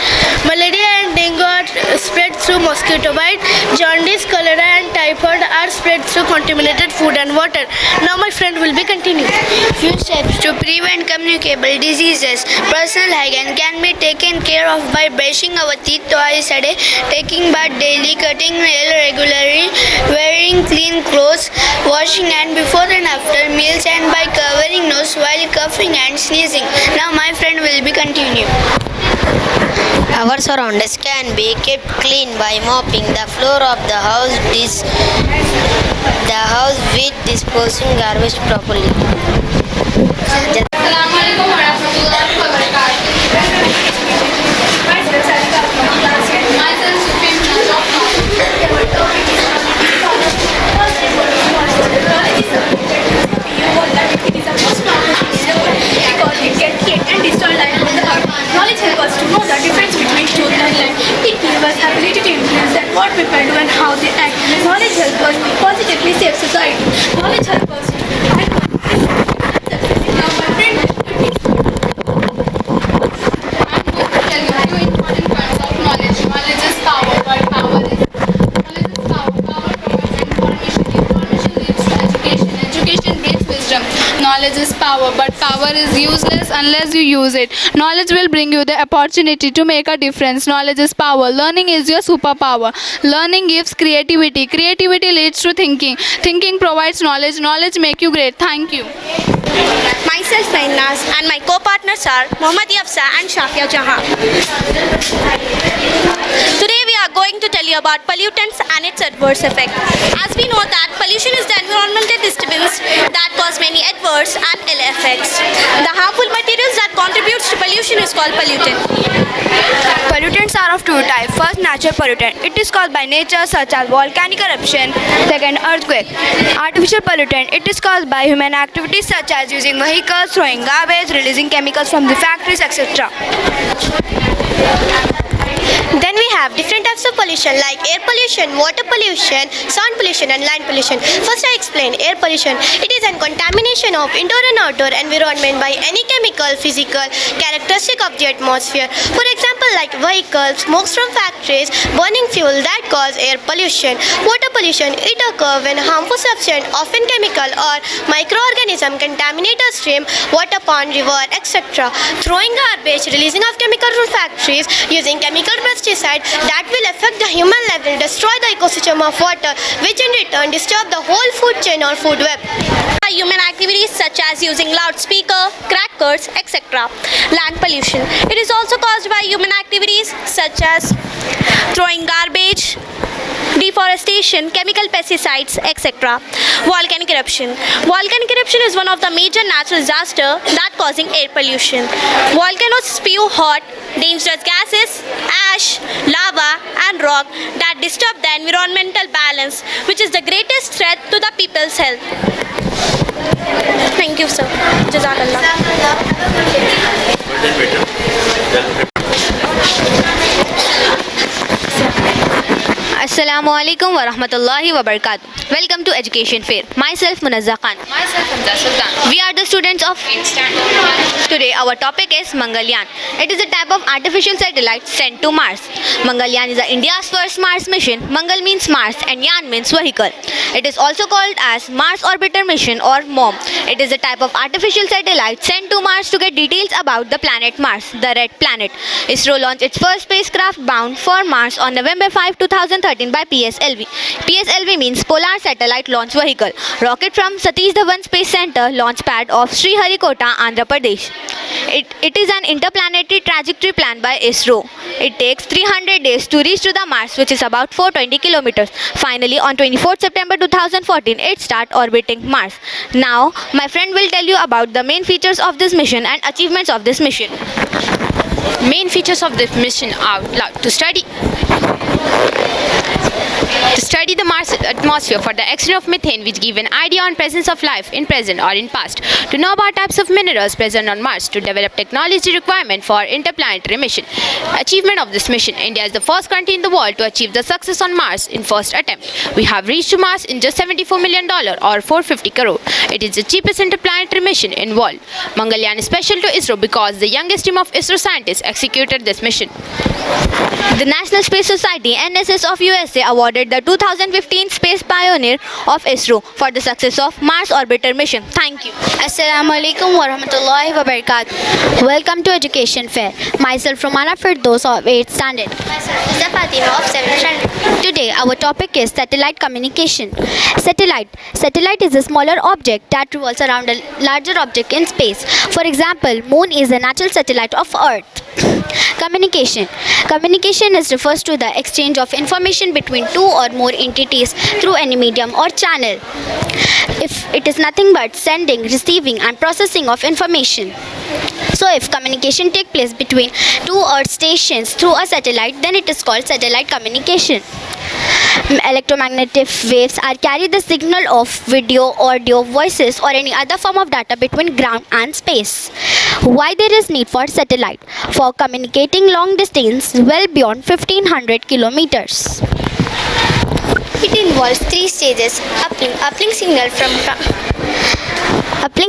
Malaria and dengue are spread through mosquito bite. Jaundice, cholera and typhoid are spread through contaminated food and water. Now my friend will be continuing. Few steps to prevent communicable diseases. Personal hygiene can be taken care of by brushing our teeth twice a day, taking bath daily, cutting nails regularly, wearing clean clothes, washing hands before and after meals, and by covering nose while coughing and sneezing. Now my friend will be continuing. Our surroundings can be kept clean by mopping the floor of the house with disposing garbage properly. Knowledge helps us to know the difference between truth and lie. It gives us ability to influence and what people do and how they act. Knowledge helps us to positively save society. Knowledge helps us to now my friend I'm going to tell you two important points of knowledge. Knowledge is power, but power is knowledge is power. Power provides information. Information leads to education. Education brings wisdom. Knowledge is power, but power is useless unless you use it. Knowledge will bring you the opportunity to make a difference. Knowledge is power. Learning is your superpower. Learning gives creativity. Creativity leads to thinking. Thinking provides knowledge. Knowledge makes you great. Thank you. Myself, Nainaz, and my co-partners are Mohammad Yafsa and Shafia Jahan. Today we are going to tell you about pollutants and its adverse effect. As we know that pollution is the environmental disturbance that cause many adverse and ill effects. The harmful materials that contributes to pollution is called pollutant. Pollutants are of two types. First, natural pollutant. It is caused by nature such as volcanic eruption. Second, earthquake. Artificial pollutant. It is caused by human activities such as using vehicles, throwing garbage, releasing chemicals from the factories, etc. Then we have different types of pollution like air pollution, water pollution, sound pollution and land pollution. First I explain air pollution. It is a contamination of indoor and outdoor environment by any chemical, physical characteristic of the atmosphere. For example, like vehicles, smokes from factories, burning fuel that cause air pollution. Water pollution, it occurs when harmful substance, often chemical or microorganism contaminate a stream, water pond, river, etc. Throwing garbage, releasing of chemical from factories, using chemical pesticide that will affect the human level, destroy the ecosystem of water, which in return disturb the whole food chain or food web. Human activities such as using loudspeaker, crackers, etc. Land pollution. It is also caused by human activities such as throwing garbage, deforestation, chemical pesticides, etc. Volcanic eruption. Volcanic eruption is one of the major natural disasters that causing air pollution. Volcanoes spew hot, dangerous gases, ash, lava and rock that disturb the environmental balance, which is the greatest threat to the people's health. Thank you, sir. Jazakallah. Assalamu alaikum wa rahmatullahi wa barakatuh. Welcome to Education Fair. Myself Munazza Khan. Myself Hamza Sultan. We are the students of 8th standard. Today our topic is Mangalyaan. It is a type of artificial satellite sent to Mars. Mangalyaan is India's first Mars mission. Mangal means Mars and Yaan means vehicle. It is also called as Mars Orbiter Mission or MOM. It is a type of artificial satellite sent to Mars to get details about the planet Mars, the red planet. ISRO launched its first spacecraft bound for Mars on November 5, 2013 by PSLV. PSLV means Polar Satellite Launch Vehicle. Rocket from Satish Dhawan Space Center launch pad of Sriharikota, Andhra Pradesh. It is an interplanetary trajectory planned by ISRO. It takes 300 days to reach to the Mars, which is about 420 kilometers. Finally, on 24th September 2014, it started orbiting Mars. Now, my friend will tell you about the main features of this mission and achievements of this mission. Main features of this mission are to study the Mars atmosphere for the extent of methane, which give an idea on presence of life in present or in past. To know about types of minerals present on Mars. To develop technology requirement for interplanetary mission. Achievement of this mission. India is the first country in the world to achieve the success on Mars in first attempt. We have reached to Mars in just $74 million or 450 crore. It is the cheapest interplanetary mission in world. Mangalyaan is special to ISRO because the youngest team of ISRO scientists executed this mission. The National Space Society (NSS) of USA awarded the 2015 Space Pioneer of ISRO for the success of Mars Orbiter mission. Thank you. Assalamu alaikum wa rahmatullahi wa barakatuh. Welcome to Education Fair. Myself Romana Firdos of 8th standard. Myself is Fatima of 7th standard. Today our topic is satellite communication. Satellite is a smaller object that revolves around a larger object in space. For example, Moon is a natural satellite of Earth. Communication refers to the exchange of information between two or more entities through any medium or channel. It is nothing but sending, receiving and processing of information. So if communication takes place between two earth stations through a satellite, then it is called satellite communication. Electromagnetic waves carry the signal of video, audio, voices or any other form of data between ground and space. Why there is need for satellite? For communicating long distance well beyond 1500 kilometers. It involves three stages: uplink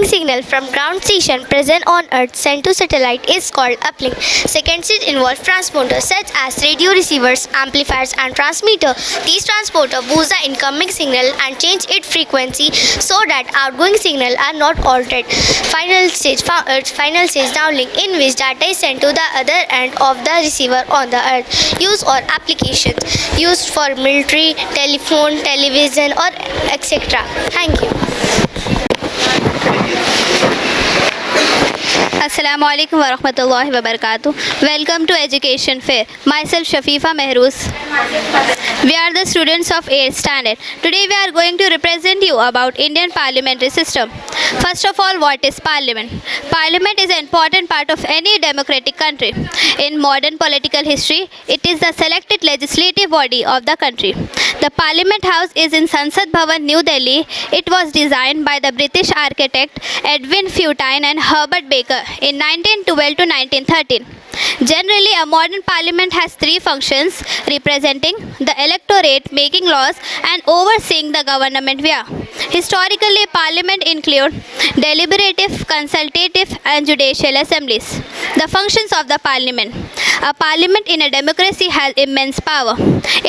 signal from ground station present on Earth sent to satellite is called uplink. Second stage involves transponders such as radio receivers, amplifiers and transmitter. These transporters boost the incoming signal and change its frequency so that outgoing signal are not altered. Final stage downlink, in which data is sent to the other end of the receiver on the Earth. Use or applications used for military, telephone, television or etc. Thank you. Assalamu alaikum wa rahmatullahi wa barakatuh. Welcome to Education Fair. Myself Shafifa Mehruz. We are the students of 8th standard. Today we are going to represent you about Indian parliamentary system. First of all, what is parliament? Parliament is an important part of any democratic country. In modern political history, it is the selected legislative body of the country. The Parliament House is in Sansad Bhavan, New Delhi. It was designed by the British architect Edwin Futine and Herbert Baker in 1912 to 1913. Generally, a modern parliament has three functions: representing the electorate, making laws, and overseeing the government via. Historically, parliament include deliberative, consultative, and judicial assemblies. The functions of the parliament. A parliament in a democracy has immense power.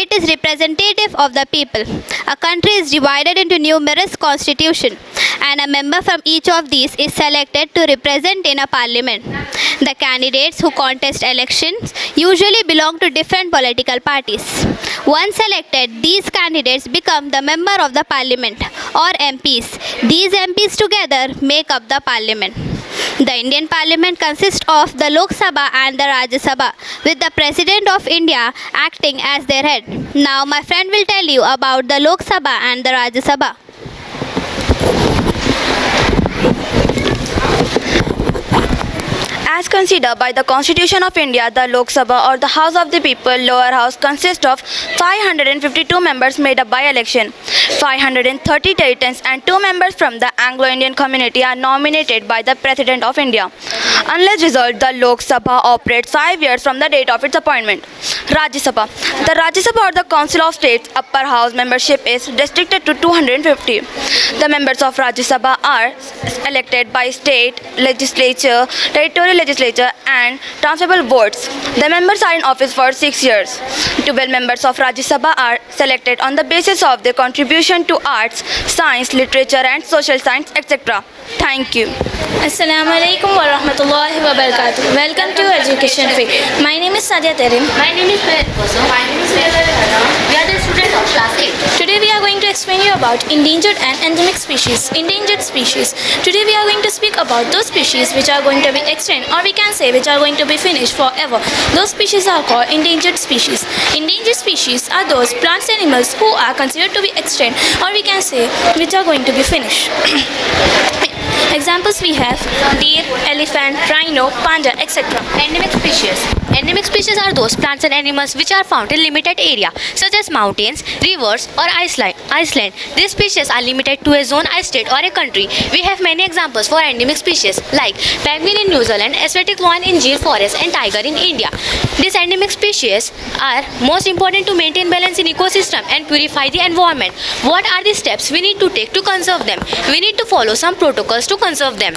It is representative of the people. A country is divided into numerous constitutions, and a member from each of these is selected to represent in a parliament. The candidates who contest elections usually belong to different political parties. Once elected, these candidates become the member of the parliament or MPs. These MPs together make up the parliament. The Indian Parliament consists of the Lok Sabha and the Rajya Sabha, with the President of India acting as their head. Now my friend will tell you about the Lok Sabha and the Rajya Sabha. As considered by the Constitution of India, the Lok Sabha or the House of the People, lower house, consists of 552 members made up by election. 530 Titans and 2 members from the Anglo-Indian community are nominated by the President of India. Unless dissolved, the Lok Sabha operates 5 years from the date of its appointment. Rajya Sabha. The Rajya Sabha or the Council of States upper house membership is restricted to 250. The members of Rajya Sabha are elected by state legislature, territorial legislature and transferable votes. The members are in office for 6 years. 12 members of Rajya Sabha are selected on the basis of their contribution to arts, science, literature and social science, etc. Thank you. Assalamu alaikum wa rahmatullahi wa barakatuh. Welcome to Education Fair. My name is Sadia-Terim. My name is Meher. My name is We are the students of class 8. Today we are going to explain you about endangered and endemic species. Endangered species. Today we are going to speak about those species which are going to be extinct, or we can say which are going to be finished forever. Those species are called endangered species. Endangered species are those plants and animals who are considered to be extinct, or we can say which are going to be finished. Examples we have deer, elephant, rhino, panda, etc. Endemic species. Endemic species are those plants and animals which are found in limited area, such as mountains, rivers or Iceland. These species are limited to a zone, a state or a country. We have many examples for endemic species like penguin in New Zealand, Asiatic lion in Gir forest and tiger in India. These endemic species are most important to maintain balance in ecosystem and purify the environment. What are the steps we need to take to conserve them? We need to follow some protocols to conserve them.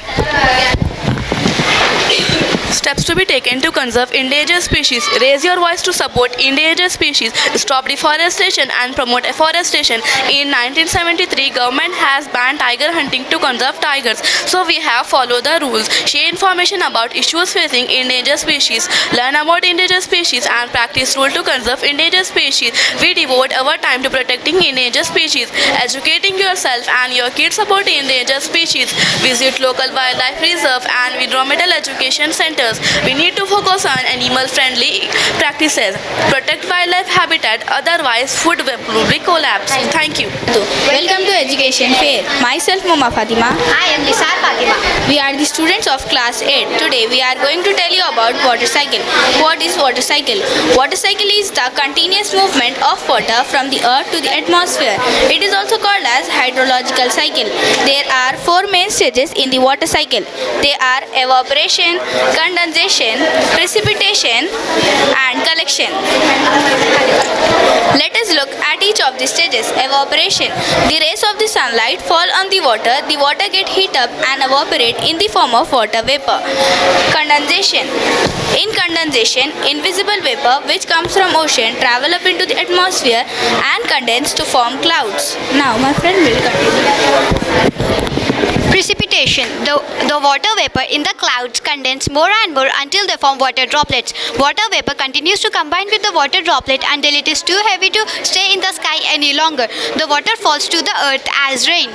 Steps to be taken to conserve endangered species. Raise your voice to support endangered species. Stop deforestation and promote afforestation. In 1973, government has banned tiger hunting to conserve tigers. So we have followed the rules. Share information about issues facing endangered species. Learn about endangered species and practice rules to conserve endangered species. We devote our time to protecting endangered species. Educating yourself and your kids about endangered species. Visit local wildlife reserve and environmental education centers. We need to focus on animal-friendly practices. Protect wildlife habitat, otherwise food will be collapse. Thank you. Welcome to Education Fair. Myself Mama Fatima. I am Nisar Fatima. We are the students of class 8. Today we are going to tell you about water cycle. What is water cycle? Water cycle is the continuous movement of water from the earth to the atmosphere. It is also called as hydrological cycle. There are 4 main stages in the water cycle. They are evaporation, condensation, precipitation and collection. Let us look at each of the stages. Evaporation. The rays of the sunlight fall on the water get heat up and evaporate in the form of water vapor. Condensation. In condensation, invisible vapor which comes from ocean travel up into the atmosphere and condense to form clouds. Now my friend will continue. Precipitation. The water vapor in the clouds condense more and more until they form water droplets. Water vapor continues to combine with the water droplet until it is too heavy to stay in the sky any longer. The water falls to the earth as rain.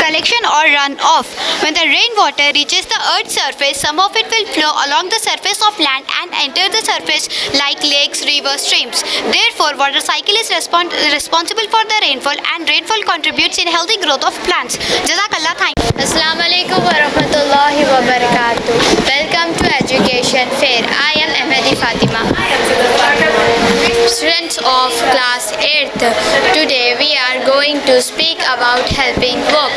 Collection or runoff. When the rainwater reaches the earth's surface, some of it will flow along the surface of land and enter the surface like lakes, rivers, streams. Therefore, water cycle is responsible for the rainfall, and rainfall contributes in healthy growth of plants. Jazakallah, thank you. Assalamu alaikum wa rahmatullahi wa barakatuh. Welcome to Education Fair. I am Ahmadi Fatima. Students of class 8th. Today we are going to speak about helping verb.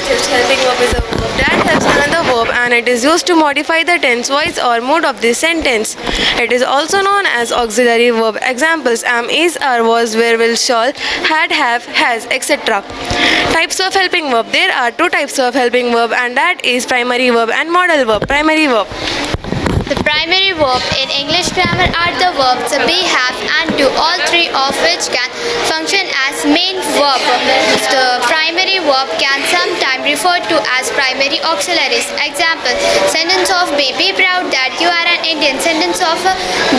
Adjective helping verb is a verb that helps another verb and it is used to modify the tense, voice or mood of the sentence. It is also known as auxiliary verb. Examples: am, is, are, was, were, will, shall, had, have, has, etc. Types of helping verb. There are two types of helping verb, and that is primary verb and modal verb. Primary verb. The primary verb in English grammar are the verbs be, have and do, all three of which can function as main verb. The primary verb can sometimes refer to as primary auxiliaries. Example: sentence of be proud that you are an Indian. Sentence of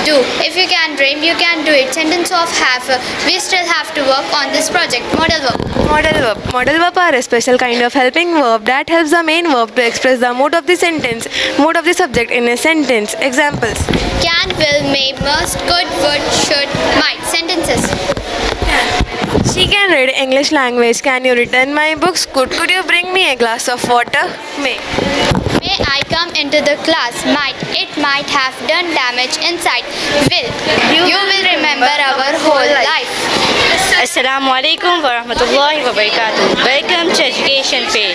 do, if you can dream you can do it. Sentence of have, we still have to work on this project. Modal verb. Modal verb. Modal verb are a special kind of helping verb that helps the main verb to express the mood of the sentence, mood of the subject in a sentence. Examples: Can, will, may, must, could, would, should, might. Sentences. She can read English language. Can you return my books? Could you bring me a glass of water? May. May I come into the class? Might. It might have done damage inside. Will. You will remember our whole life. Assalamu alaikum wa rahmatullahi wa barakatuh. Welcome to Education Fair.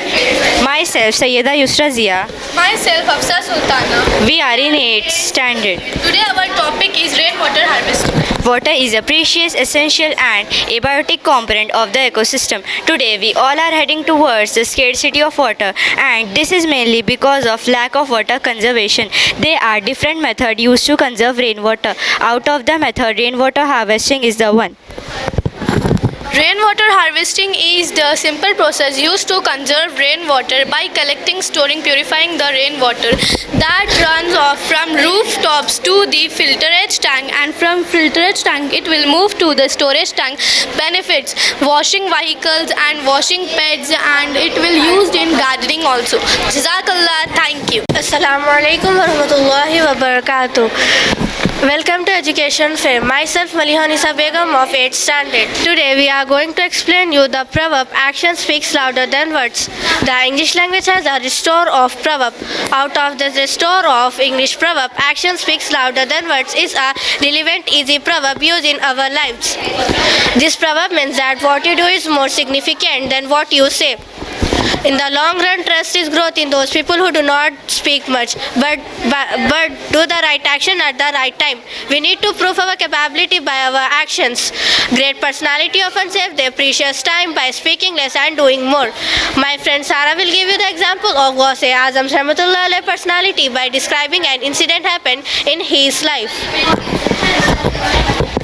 Myself Sayyida Yusra Zia. Myself Hafsa Sultana. We are in 8th standard. Today our topic is rainwater harvesting. Water is a precious, essential and abiotic component of the ecosystem. Today we all are heading towards the scarcity of water, and this is mainly because of lack of water conservation. There are different methods used to conserve rainwater. Out of the method, rainwater harvesting is the one. Rainwater harvesting is the simple process used to conserve rainwater by collecting, storing, purifying the rainwater that runs off from rooftops to the filterage tank, and from filterage tank it will move to the storage tank. Benefits: washing vehicles and washing pets, and it will used in gardening also. Jazakallah, thank you. Assalamu alaikum wa rahmatullahi wa barakatuh. Welcome to Education Fair. Myself Malihanisa Begum of 8th standard. Today we are going to explain you the proverb action speaks louder than words. The English language has a restore of proverb. Out of the restore of English proverb, action speaks louder than words is a relevant easy proverb used in our lives. This proverb means that what you do is more significant than what you say. In the long run, trust is growth in those people who do not speak much, but do the right action at the right time. We need to prove our capability by our actions. Great personality often save their precious time by speaking less and doing more. My friend Sarah will give you the example of Ghaus-e-Azam's Rahmatullah personality by describing an incident happened in his life.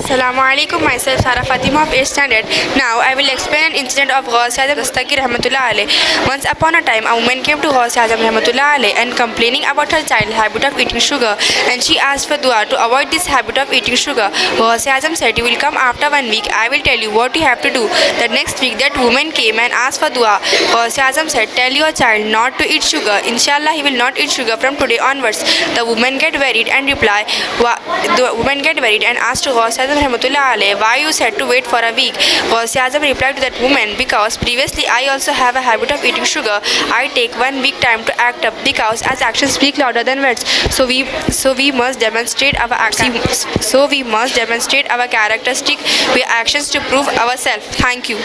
Assalamu alaikum, myself Sarah Fatima of 8th standard. Now I will explain an incident of Ghaus-e-Azam Rahmatullah alayh. Once upon a time, a woman came to Ghaus-e-Azam Rahmatullah alayh and complaining about her child habit of eating sugar, and she asked for dua to avoid this habit of eating sugar. Ghaus-e-Azam said, "You will come after 1 week. I will tell you what you have to do." The next week, that woman came and asked for dua. Ghaus-e-Azam said, "Tell your child not to eat sugar. Inshallah, he will not eat sugar from today onwards." The woman get worried and asked to Ghaus-e-Azam Rahmatullah alayh, "Why you said to wait for a week?" Ghaus-e-Azam replied to that woman, "Because previously I also have a habit of eating sugar. I take 1 week time to act up, because as actions speak louder than words. So we must demonstrate our characteristic with actions to prove ourselves." Thank you.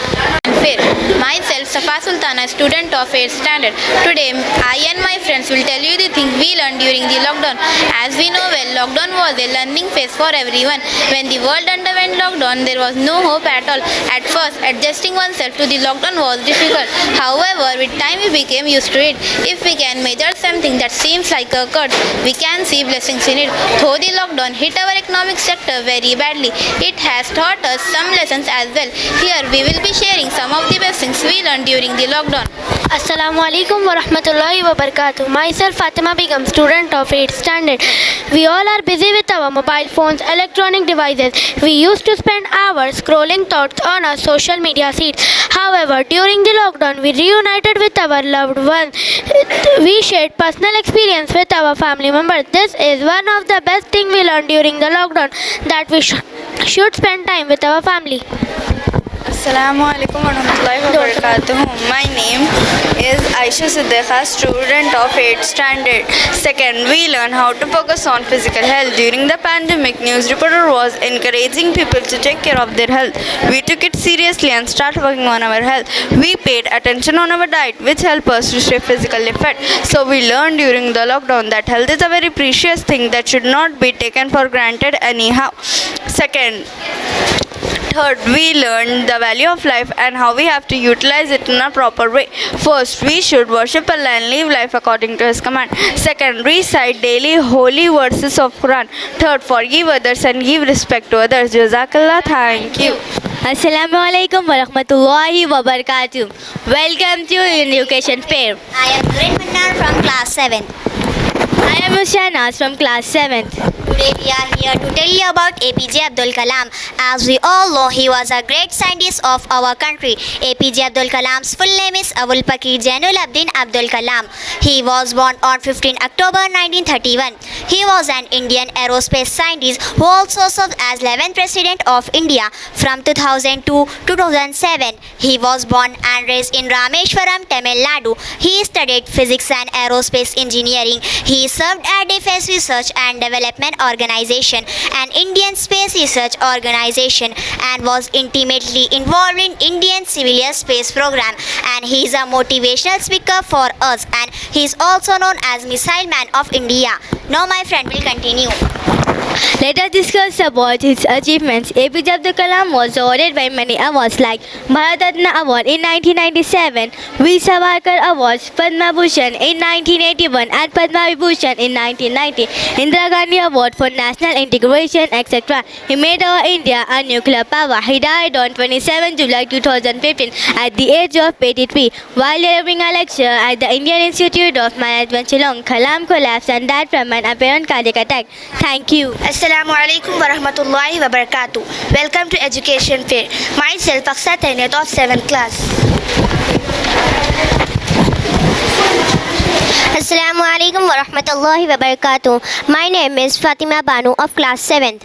Myself Safa Sultana, student of 8th standard. Today I and my friends will tell you the things we learned during the lockdown. As we know well, lockdown was a learning phase for everyone. When the world underwent lockdown, there was no hope at all. At first, adjusting oneself to the lockdown was difficult. However, with time we became used to it. If we can measure something that seems like a curse, we can see blessings in it. Though the lockdown hit our economic sector very badly, it has taught us some lessons as well. Here we will be sharing some of the best things we learned during the lockdown. Assalamu alaikum wa rahmatullahi wa barakatuh. Myself Fatima Begum, student of 8th standard. We all are busy with our mobile phones, electronic devices. We used to spend hours scrolling thoughts on our social media feeds. However, during the lockdown, we reunited with our loved ones. We shared personal experience with our family members. This is one of the best things we learned during the lockdown, that we should spend time with our family. Assalamu alaikum warahmatullahi wabarakatuh. My name is Aisha Siddiqa, student of 8th standard. Second, we learn how to focus on physical health. During the pandemic, news reporter was encouraging people to take care of their health. We took it seriously and started working on our health. We paid attention on our diet, which helped us to stay physically fit. So we learned during the lockdown that health is a very precious thing that should not be taken for granted anyhow. Third, we learned the value of life and how we have to utilize it in a proper way. First, we should worship Allah and live life according to His command. Second, recite daily holy verses of Quran. Third, forgive others and give respect to others. Jazakallah, thank you. Assalamu alaikum wa rahmatullahi wa barakatuh. Welcome to Education Fair. I am Green Mannar from class 7th. I am Ushanas from class 7th. Today we are here to tell you about APJ Abdul Kalam. As we all know, he was a great scientist of our country. APJ Abdul Kalam's full name is Abul Pakir Jainul Abdin Abdul Kalam. He was born on 15 October 1931. He was an Indian aerospace scientist who also served as 11th President of India from 2002 to 2007. He was born and raised in Rameshwaram, Tamil Nadu. He studied physics and aerospace engineering. He served at Defense Research and Development Organization, an Indian space research organization, and was intimately involved in Indian civilian space program. And he is a motivational speaker for us, and he is also known as Missile Man of India. Now my friend will continue. Let us discuss about his achievements. APJ Abdul Kalam was awarded by many awards like Bharat Ratna Award in 1997, Veer Savarkar Awards, Padma Bhushan in 1981 and Padma Vibhushan in 1990, Indira Gandhi Award for National Integration, etc. He made our India a nuclear power. He died on 27 July 2015 at the age of 83. While delivering a lecture at the Indian Institute of Management Shillong, Kalam collapsed and died from an apparent cardiac attack. Thank you. Assalamu alaikum wa rahmatullahi wa barakatuh. Welcome to Education Fair. Myself, Aksha Tainet of 7th class. Assalamu alaikum wa rahmatullahi wa barakatuh. My name is Fatima Banu of class 7th.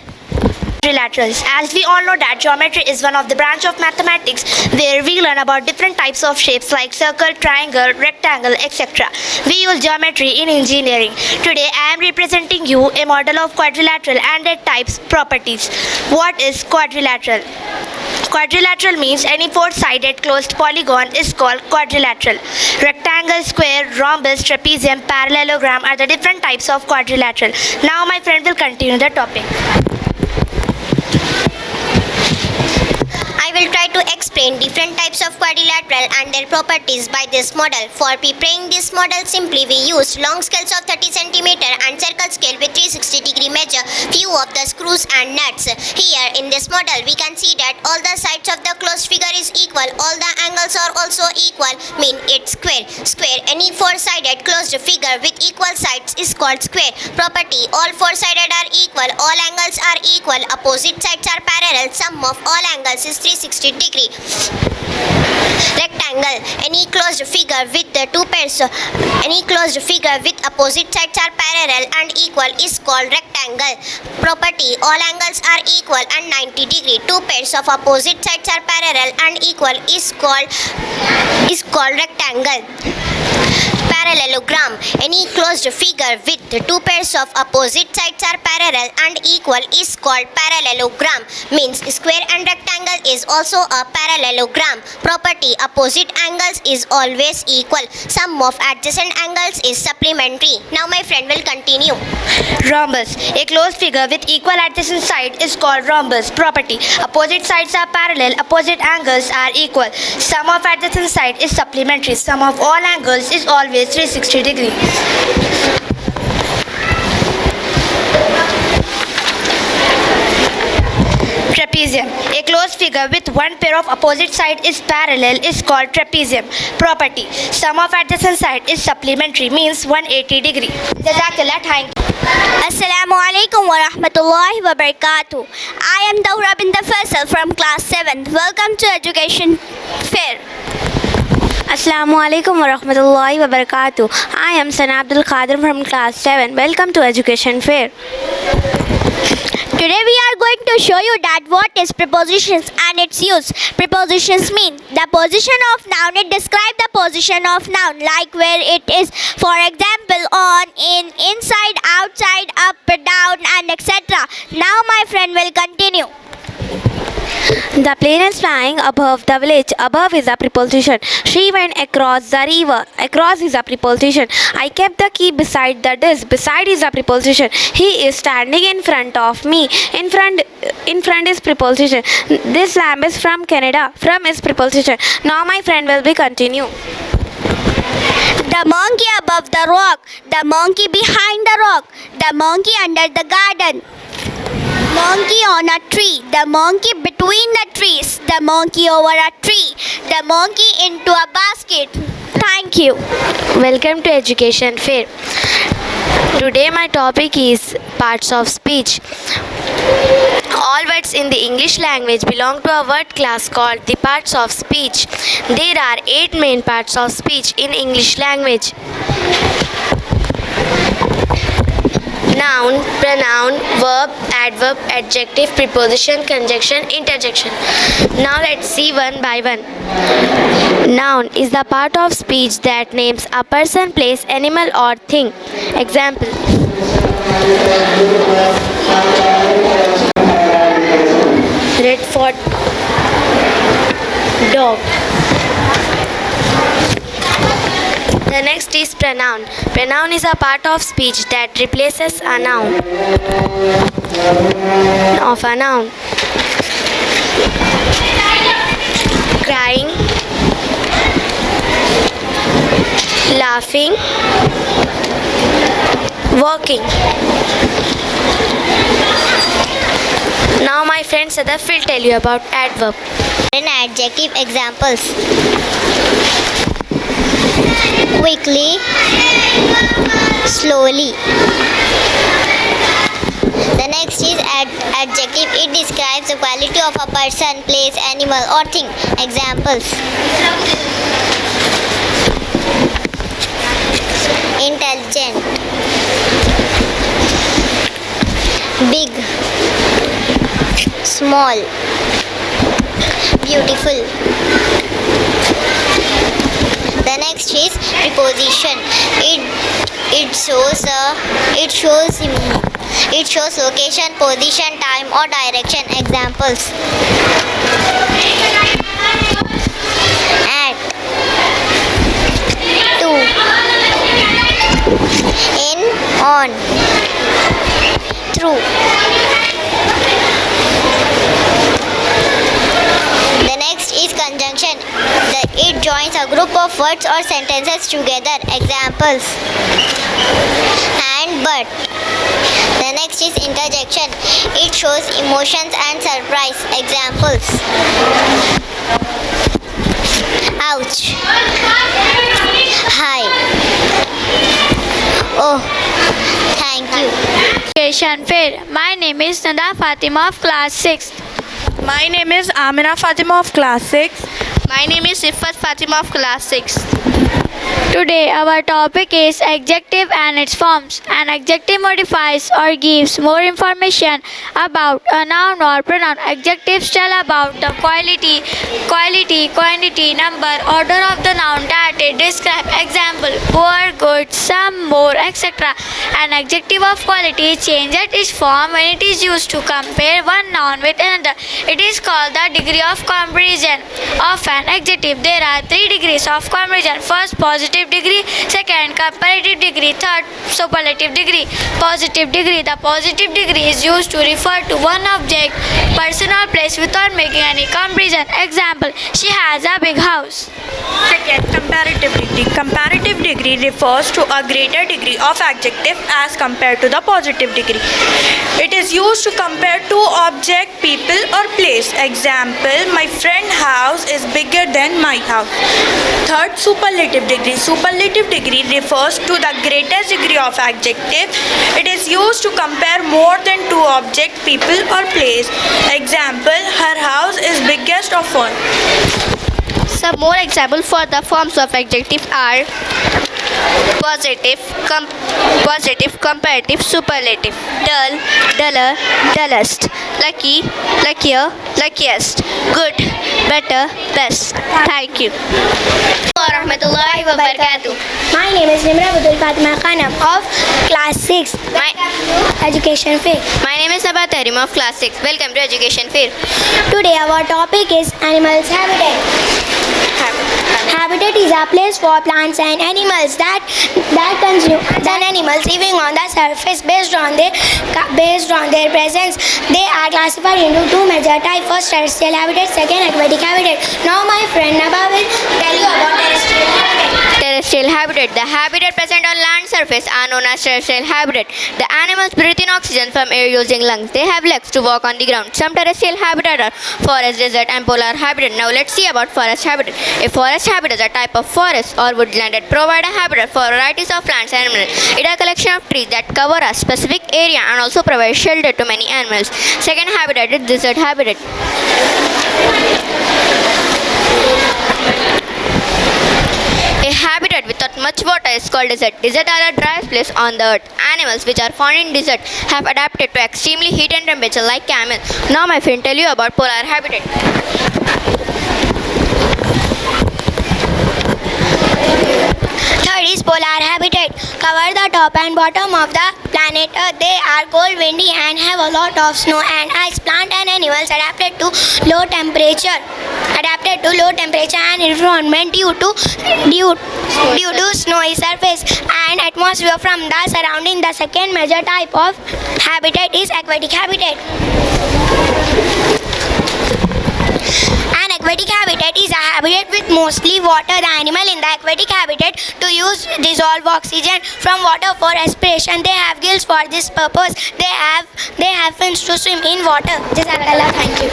Quadrilaterals. As we all know that geometry is one of the branch of mathematics where we learn about different types of shapes like circle, triangle, rectangle, etc. We use geometry in engineering. Today I am representing you a model of quadrilateral and their types, properties. What is quadrilateral? Quadrilateral means any four-sided closed polygon is called quadrilateral. Rectangle, square, rhombus, trapezium, parallelogram are the different types of quadrilateral. Now my friend will continue the topic. I will try to explain different types of quadrilateral and their properties by this model. For preparing this model simply, we used long scales of 30 cm and circle scale with 360-degree measure, few of the screws and nuts. Here in this model, we can see that all the sides of the closed figure is equal, all the angles are also equal, mean it's square. Square, any four-sided closed figure with equal sides is called square. Property, all four-sided are equal, all angles are equal, opposite sides are parallel, sum of all angles is 360-degree. Rectangle, any closed figure with the two pairs, any closed figure with opposite sides are parallel and equal is called rectangle. Property, all angles are equal and 90-degree. Two pairs of opposite sides are parallel and equal is called rectangle. Parallelogram, any closed figure with the two pairs of opposite sides are parallel and equal is called parallelogram, means square and rectangle is also a parallelogram. Property, opposite angles is always equal, sum of adjacent angles is supplementary. Now my friend will continue. Rhombus, a closed figure with equal adjacent side is called rhombus. Property, opposite sides are parallel, opposite angles are equal, sum of adjacent side is supplementary, sum of all angles is always 360-degree. Trapezium, a closed figure with one pair of opposite side is parallel is called trapezium. Property, sum of adjacent side is supplementary, means 180-degree. Jazakallah, thank you. Assalamu alaikum wa rahmatullahi wa barakatuh. I am Daura Binta Faisal from class 7th. Welcome to Education Fair. Assalamu alaikum wa rahmatullahi wa barakatuh. I am Sana Abdul Qadir from class 7. Welcome to Education Fair. Today we are going to to show you that what is prepositions and its use. Prepositions mean the position of noun. It describes the position of noun, like where it is. For example, on, in, inside, outside, up, down, and etc. Now my friend will continue. The plane is flying above the village. Above is a preposition. She went across the river. Across is a preposition. I kept the key beside the desk. Beside is a preposition. He is standing in front of me. In front is preposition. This lamb is from Canada. From is preposition. Now my friend will be continue. The monkey above the rock. The monkey behind the rock. The monkey under the garden. Monkey on a tree. The monkey between the trees. The monkey over a tree. The monkey into a basket. Thank you. Welcome to Education Fair. Today my topic is parts of speech. All words in the English language belong to a word class called the parts of speech. There are 8 main parts of speech in English language. Noun, pronoun, verb, adverb, adjective, preposition, conjunction, interjection. Now let's see one by one. Noun is the part of speech that names a person, place, animal or thing. Example. Red for dog. The next is pronoun. Pronoun is a part of speech that replaces a noun of a noun. Crying, laughing, walking. Now my friend Sadaf will tell you about adverb. In adjective examples: quickly, slowly. The next is adjective. It describes the quality of a person, place, animal or thing. Examples: intelligent, big, small, beautiful. The next is preposition. It shows location, position, time or direction. Examples: at, to, in, on, through. The next is conjunction. It joins a group of words or sentences together. Examples: and, but. The next is interjection. It shows emotions and surprise. Examples: ouch, hi, oh, thank you. Education Fair. My name is Nada Fatima of class 6. My name is Amina Fatima of class 6. My name is Siffat Fatima of class 6. Today our topic is adjective and its forms. An adjective modifies or gives more information about a noun or pronoun. Adjectives tell about the quality, quantity, number, order of the noun that it describes. Example: poor, good, some, more, etc. An adjective of quality changes its form when it is used to compare one noun with another. It is called the degree of comparison of an adjective. There are 3 degrees of comparison. First, positive degree. Second, comparative degree. Third, superlative degree. Positive degree. The positive degree is used to refer to one object, person or place without making any comparison. Example: she has a big house. Second, comparative degree. Comparative degree refers to a greater degree of adjective as compared to the positive degree. It is used to compare two objects, people or place. Example: my friend's house is bigger than my house. Third, superlative degree. Superlative degree refers to the greatest degree of adjective. It is used to compare more than two objects, people or place. Example: her house is biggest of all. Some more examples for the forms of adjective are positive, comparative, superlative, dull, duller, dullest, lucky, luckier, luckiest, good, better, best. Thank you. Warahmatullahi wabarakatuh. My name is Nimra Abdul Fatima Khanam of class 6. Education Fair. My name is Nabat Tarim of class 6. Welcome to Education Fair. Today our topic is animals' habitat. Habitat is a place for plants and animals that consume animals living on the surface based on their presence. They are classified into two major types. First, terrestrial habitat. Second, aquatic habitat. Now my friend Naba will tell you about terrestrial habitat. Terrestrial habitat. The habitat present on land surface are known as terrestrial habitat. The animals breathe in oxygen from air using lungs. They have legs to walk on the ground. Some terrestrial habitat are forest, desert and polar habitat. Now let's see about forest habitat. A forest habitat is a type of forest or woodland that provide a habitat for varieties of plants and animals. It is a collection of trees that cover a specific area and also provide shelter to many animals. Second habitat is desert habitat. A habitat without much water is called desert. Desert are the driest place on the earth. Animals which are found in desert have adapted to extremely heat and temperature like camels. Now my friend tell you about polar habitat. Third is polar habitat. Cover the top and bottom of the planet Earth. They are cold, windy and have a lot of snow and ice. Plant and animals adapted to low temperature and environment due to snowy surface and atmosphere from the surrounding. The second major type of habitat is aquatic habitat. An aquatic habitat is a habitat with mostly water. The animal in the aquatic habitat to use dissolved oxygen from water for respiration. They have gills for this purpose. They have fins to swim in water. Jazakallah, thank you.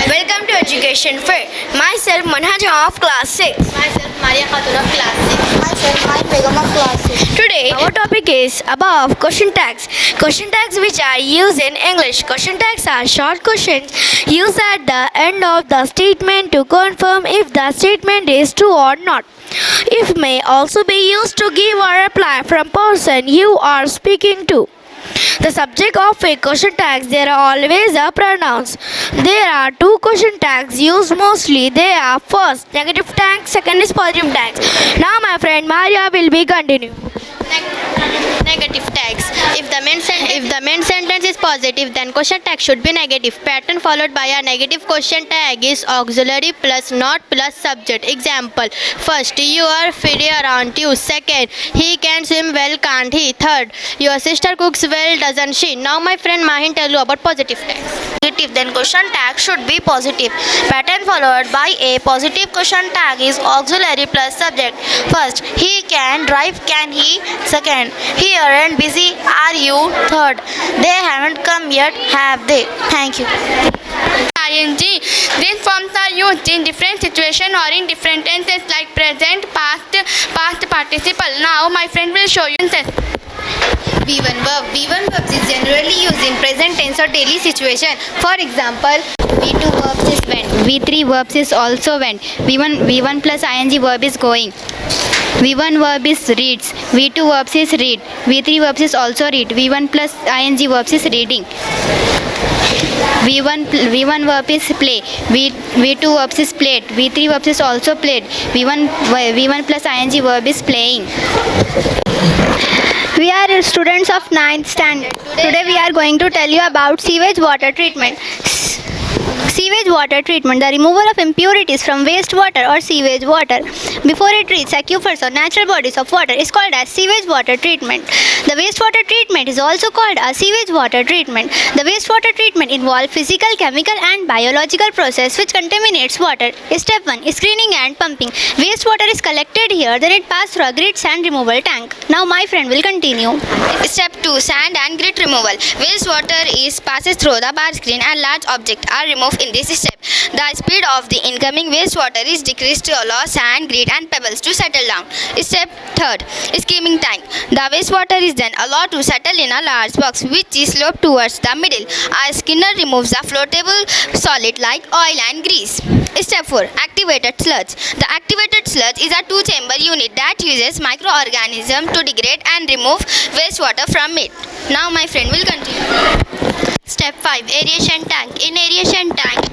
Welcome to Education Fair. Myself Manhaja of class 6. Myself Maria Khatun of class 6. Myself Mai Begum of class 6. Today our topic is about question tags. Question tags which are used in English. Question tags are short questions used at the end of the statement to confirm if the statement is true or not. It may also be used to give a reply from person you are speaking to. The subject of a question tag, there are always a pronouns. There are two question tags used mostly. They are first negative tag, second is positive tags. Now my friend Maria will be continuing. Negative tags. If the main sentence is positive, then question tag should be negative. Pattern followed by a negative question tag is auxiliary plus not plus subject. Example: first, you are free aren't you? Second, he can swim well, can't he? Third, your sister cooks well, doesn't she? Now my friend Mahin tell you about positive tags. Positive, then question tag should be positive. Pattern followed by a positive question tag is auxiliary plus subject. First, he can drive, can he? Second, he aren't busy, are you? Third, they haven't come yet, have they? Thank you. ing. These forms are used in different situations or in different tenses like present, past participle. Now my friend will show you tenses. V1 verb. V1 verbs is generally used in present tense or daily situation. For example, V2 verbs is went. V3 verbs is also went. V1 plus ing verb is going. V1 verb is reads. V2 verbs is read. V3 verbs is also read. V1 plus ing verbs is reading. V1 verb is play. V2 verbs is played. V3 verbs is also played. V1 plus ing verb is playing. We are students of 9th standard. Today we are going to tell you about sewage water treatment. Sewage water treatment, the removal of impurities from wastewater or sewage water before it reaches aquifers or natural bodies of water is called as sewage water treatment. The wastewater treatment is also called a sewage water treatment. The wastewater treatment involves physical, chemical and biological process which contaminates water. Step 1 is screening and pumping. Wastewater is collected here, then it passes through a grit sand removal tank. Now my friend will continue. Step 2 sand and grit removal. Wastewater is passes through the bar screen and large objects are removed in this step. The speed of the incoming wastewater is decreased to allow sand, grit and pebbles to settle down. Step 3rd. Skimming tank. The wastewater is then allowed to settle in a large box which is sloped towards the middle. A skinner removes the floatable solid like oil and grease. Step 4. Activated sludge. The activated sludge is a two-chamber unit that uses microorganisms to degrade and remove wastewater from it. Now my friend will continue. Step 5. Aeration tank. In aeration tank,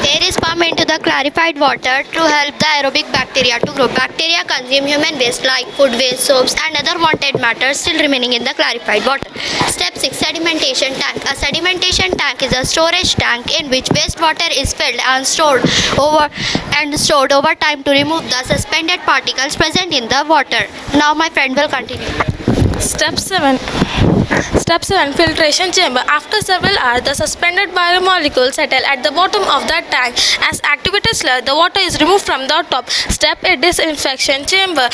air is pumped into the clarified water to help the aerobic bacteria to grow. Bacteria consume human waste like food waste, soaps and other wanted matters still remaining in the clarified water. Step 6. Sedimentation tank. A sedimentation tank is a storage tank in which wastewater is filled and stored over time to remove the suspended particles present in the water. Now my friend will continue. Step 7. Filtration chamber. After several hours, the suspended biomolecules settle at the bottom of the tank. As activated sludge, the water is removed from the top. Step 8. Disinfection chamber.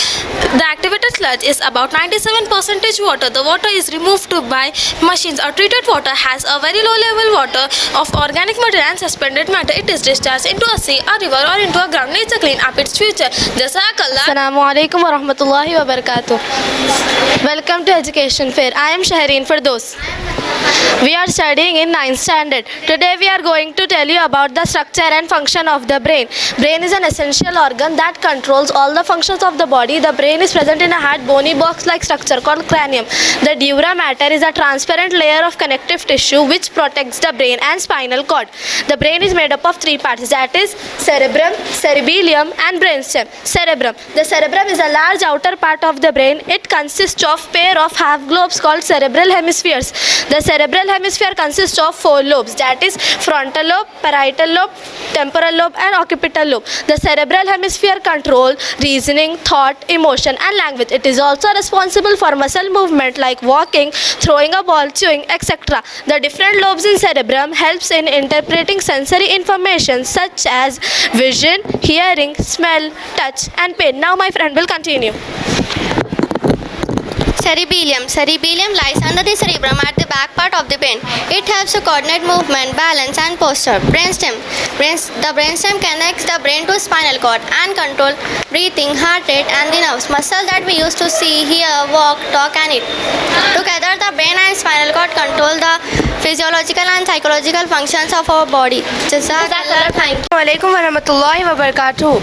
The activated sludge is about 97% water. The water is removed by machines. A treated water has a very low level water of organic material and suspended matter. It is discharged into a sea, a river or into a ground. Nature clean up its future. Jazakallah. Assalamu alaikum wa rahmatullahi wa barakatuh. Welcome to Education Fair. I am Shahreen Firdos. We are studying in 9th standard. Today we are going to tell you about the structure and function of the brain. Brain is an essential organ that controls all the functions of the body. The brain is present in a hard bony box-like structure called cranium. The dura mater is a transparent layer of connective tissue which protects the brain and spinal cord. The brain is made up of three parts, that is cerebrum, cerebellum and brainstem. Cerebrum. The cerebrum is a large outer part of the brain. It consists of pair of half globes called cerebral hemispheres. The cerebral hemisphere consists of 4 lobes, that is frontal lobe, parietal lobe, temporal lobe and occipital lobe. The cerebral hemisphere controls reasoning, thought, emotion and language. It is also responsible for muscle movement like walking, throwing a ball, chewing, etc. The different lobes in cerebrum helps in interpreting sensory information such as vision, hearing, smell, touch and pain. Now my friend will continue. Cerebellum. Cerebellum lies under the cerebrum at the back part of the brain. It helps to coordinate movement, balance and posture. Brainstem. The brainstem connects the brain to spinal cord and control breathing, heart rate and the nerves, muscles that we use to see, hear, walk, talk and eat. Together the brain and spinal cord control the physiological and psychological functions of our body. Jazakallah. Thank you. Assalamualaikum warahmatullahi wabarakatuh.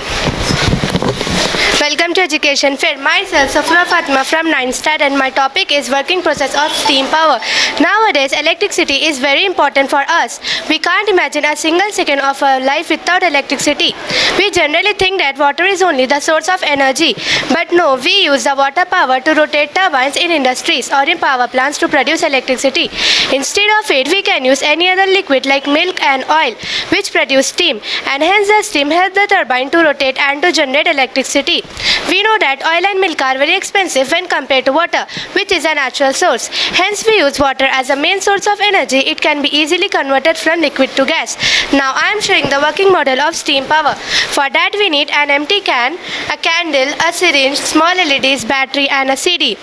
Welcome to Education Fair. Myself, Safra Fatima from 9th standard and my topic is working process of steam power. Nowadays, electricity is very important for us. We can't imagine a single second of our life without electricity. We generally think that water is only the source of energy. But no, we use the water power to rotate turbines in industries or in power plants to produce electricity. Instead of it, we can use any other liquid like milk and oil which produce steam, and hence the steam helps the turbine to rotate and to generate electricity. We know that oil and milk are very expensive when compared to water, which is a natural source. Hence we use water as a main source of energy. It can be easily converted from liquid to gas. Now I am showing the working model of steam power. For that we need an empty can, a candle, a syringe, small LEDs, battery and a CD.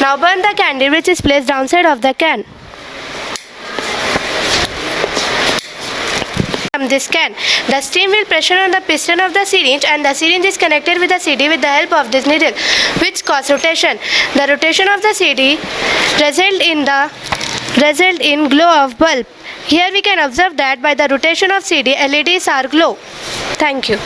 Now burn the candle which is placed downside of the can. From this can, the steam will pressure on the piston of the syringe and the syringe is connected with the CD with the help of this needle which causes rotation. The rotation of the CD result in glow of bulb. Here we can observe that by the rotation of CD, LEDs are glow. Thank you.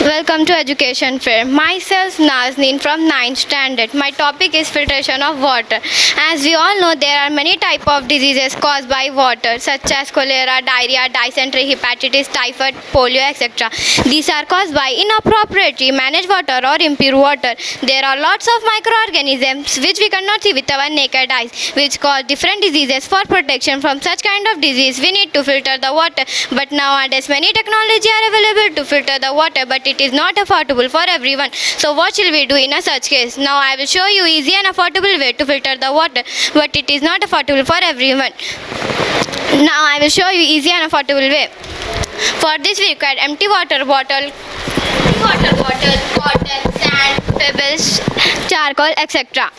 Welcome to Education Fair. Myself Nazneen from 9th standard. My topic is filtration of water. As we all know, there are many types of diseases caused by water such as cholera, diarrhea, dysentery, hepatitis, typhoid, polio, etc. These are caused by inappropriately managed water or impure water. There are lots of microorganisms which we cannot see with our naked eyes which cause different diseases. For protection from such kind of disease, we need to filter the water. But nowadays many technology are available to filter the water, but it is not affordable for everyone. So what shall we do in a such case? Now I will show you easy and affordable way to filter the water, but it is not affordable for everyone. Now I will show you easy and affordable way. For this we require empty water bottle, sand, pebbles, charcoal, etc.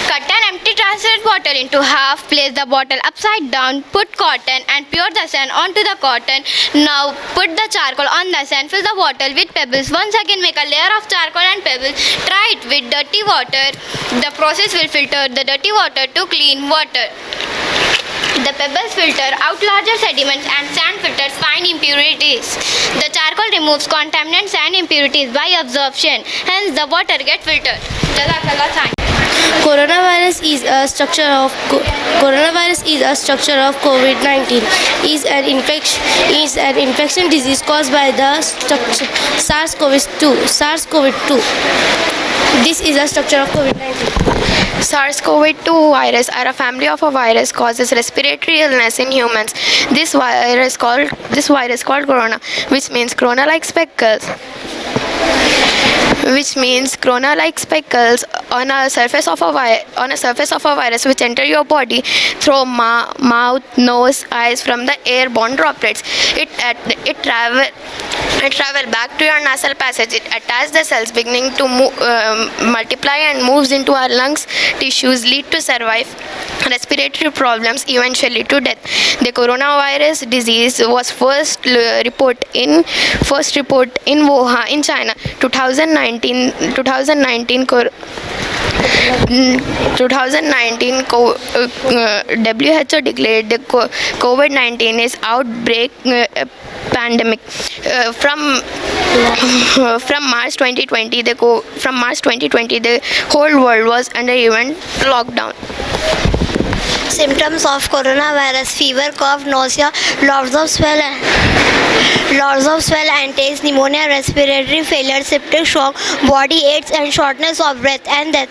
Cut an empty transparent bottle into half. Place the bottle upside down. Put cotton and pour the sand onto the cotton. Now put the charcoal on the sand. Fill the bottle with pebbles. Once again make a layer of charcoal and pebbles. Try it with dirty water. The process will filter the dirty water to clean water. The pebbles filter out larger sediments and sand filters fine impurities. The charcoal removes contaminants and impurities by absorption. Hence, the water gets filtered. Jazakallah khair. Coronavirus is a structure of COVID-19. Is an infection disease caused by the SARS-CoV-2. This is a structure of COVID-19. SARS-CoV-2 virus are a family of a virus causes respiratory illness in humans. This virus called corona, which means corona-like speckles. On a surface of a virus which enter your body through mouth, nose, eyes from the airborne droplets. It travel back to your nasal passage. It attacks the cells beginning to multiply and moves into our lungs tissues, lead to survive respiratory problems, eventually to death. The coronavirus disease was first report in Wuhan in China. 2019 WHO declared the COVID-19 is outbreak pandemic. From March 2020, the whole world was under event lockdown. Symptoms of coronavirus: fever, cough, nausea, lots of swell and taste, pneumonia, respiratory failure, septic shock, body aches and shortness of breath, and death.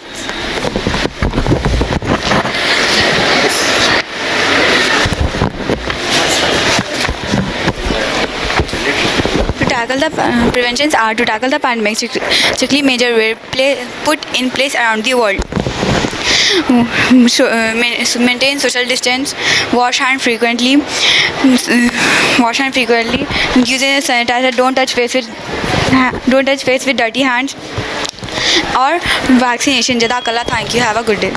To tackle the pandemic, strictly measures were put in place around the world. Maintain social distance, wash hand frequently, use a sanitizer, don't touch face with dirty hands, or vaccination. Jazakallah, thank you, have a good day.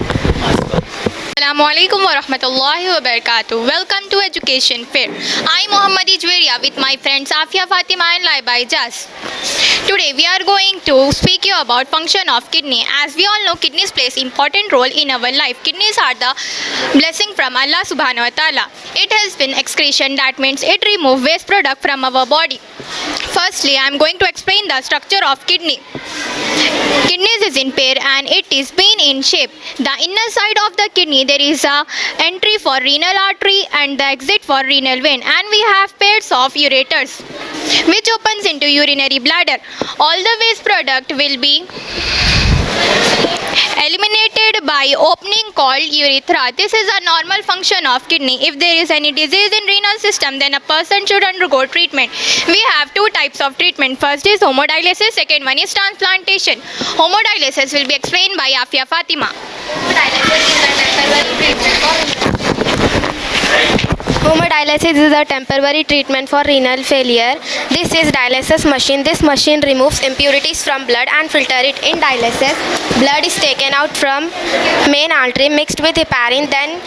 Assalamu alaikum wa rahmatullahi wa barakatuh. Welcome to Education Fair. I am Muhammadi Jweria with my friends Afia, Fatima and Laiba Ijaz. Today we are going to speak you about function of kidney. As we all know, kidneys plays important role in our life. Kidneys are the blessing from Allah subhanahu wa ta'ala. It helps in excretion, that means it removes waste product from our body. Firstly, I am going to explain the structure of kidney. Kidneys is in pair and it is bean in shape. The inner side of the kidney there is a entry for renal artery and the exit for renal vein, and we have pairs of ureters which opens into urinary bladder. All the waste product will be eliminated by opening called urethra. This is a normal function of kidney. If there is any disease in renal system, then a person should undergo treatment. We have two types of treatment. First is hemodialysis, second one is transplantation. Hemodialysis will be explained by Afia Fatima. Hemodialysis is a temporary treatment for renal failure. This is dialysis machine. This machine removes impurities from blood and filter it. In dialysis, blood is taken out from main artery mixed with heparin, then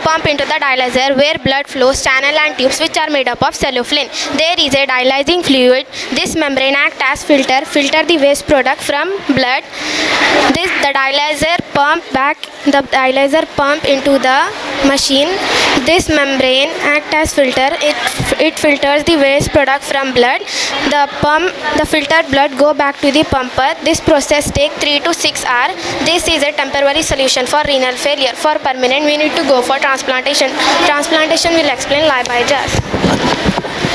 pump into the dialyzer where blood flows channel and tubes which are made up of cellophane. There is a dialyzing fluid. This membrane acts as filter the waste product from blood. The dialyzer pump into the machine. This membrane acts as filter. It filters the waste product from blood. The filtered blood go back to the pumper. This process takes 3 to 6 hours. This is a temporary solution for renal failure. For permanent, we need to go for transplantation. Transplantation will explain lie by Jas.